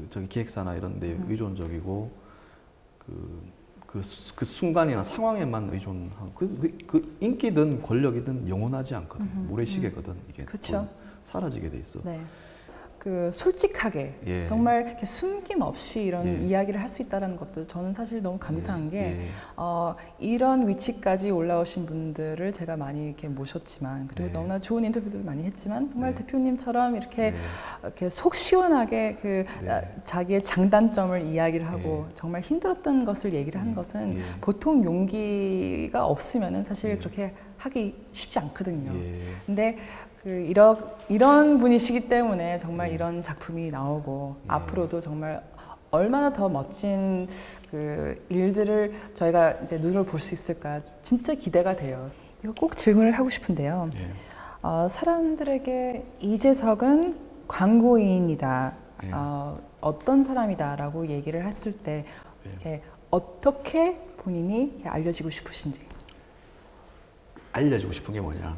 저기 기획사나 이런 데 의존적이고 그 순간이나 상황에만 의존하고 그 인기든 권력이든 영원하지 않거든. 모래시계거든. 이게 그렇죠. 사라지게 돼 있어. 네. 그 솔직하게 정말 이렇게 숨김없이 이런 이야기를 할 수 있다는 것도 저는 사실 너무 감사한 게 이런 위치까지 올라오신 분들을 제가 많이 이렇게 모셨지만 그리고 너무나 좋은 인터뷰도 많이 했지만 정말 대표님처럼 이렇게 속 시원하게 자기의 장단점을 이야기를 하고 정말 힘들었던 것을 얘기를 하는 것은 보통 용기가 없으면은 사실 그렇게 하기 쉽지 않거든요. 근데 이런 분이시기 때문에 정말 이런 작품이 나오고 앞으로도 정말 얼마나 더 멋진 그 일들을 저희가 이제 눈으로 볼 수 있을까 진짜 기대가 돼요. 이거 꼭 질문을 하고 싶은데요. 사람들에게 이재석은 광고인이다. 어떤 사람이다라고 얘기를 했을 때 어떻게 본인이 알려지고 싶으신지. 알려지고 싶은 게 뭐냐?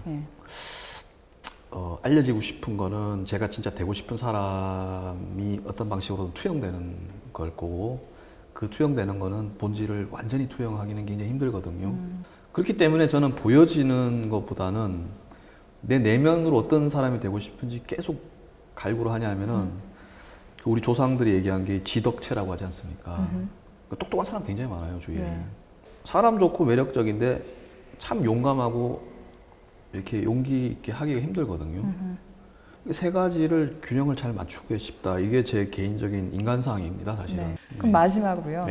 알려지고 싶은 거는 제가 진짜 되고 싶은 사람이 어떤 방식으로든 투영되는 걸 거고 그 투영되는 거는 본질을 완전히 투영하기는 굉장히 힘들거든요. 그렇기 때문에 저는 보여지는 것보다는 내 내면으로 어떤 사람이 되고 싶은지 계속 갈구를 하냐면은 우리 조상들이 얘기한 게 지덕체라고 하지 않습니까? 똑똑한 사람 굉장히 많아요, 주위에. 사람 좋고 매력적인데 참 용감하고 이렇게 용기 있게 하기가 힘들거든요. 세 가지를 균형을 잘 맞추고 싶다. 이게 제 개인적인 인간상입니다, 사실은. 그럼 마지막으로요.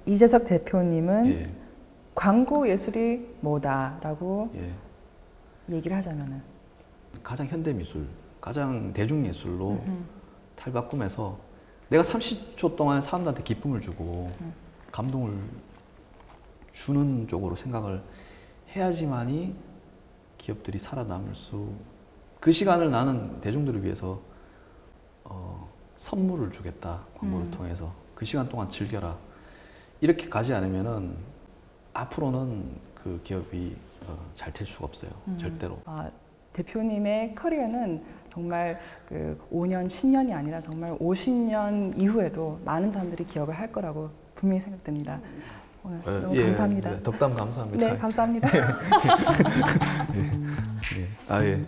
이재석 대표님은 광고 예술이 뭐다라고 얘기를 하자면은 가장 현대 미술, 가장 대중 예술로 탈바꿈해서 내가 30초 동안에 사람들한테 기쁨을 주고 감동을 주는 쪽으로 생각을 해야지만이 기업들이 살아남을 그 시간을 나는 대중들을 위해서 선물을 주겠다, 광고를 통해서. 그 시간 동안 즐겨라. 이렇게 가지 않으면은 앞으로는 그 기업이 잘 될 수가 없어요. 절대로. 대표님의 커리어는 정말 5년, 10년이 아니라 정말 50년 이후에도 많은 사람들이 기억을 할 거라고 분명히 생각됩니다. 오늘 너무 감사합니다. 덕담 감사합니다. 네, 감사합니다. 예.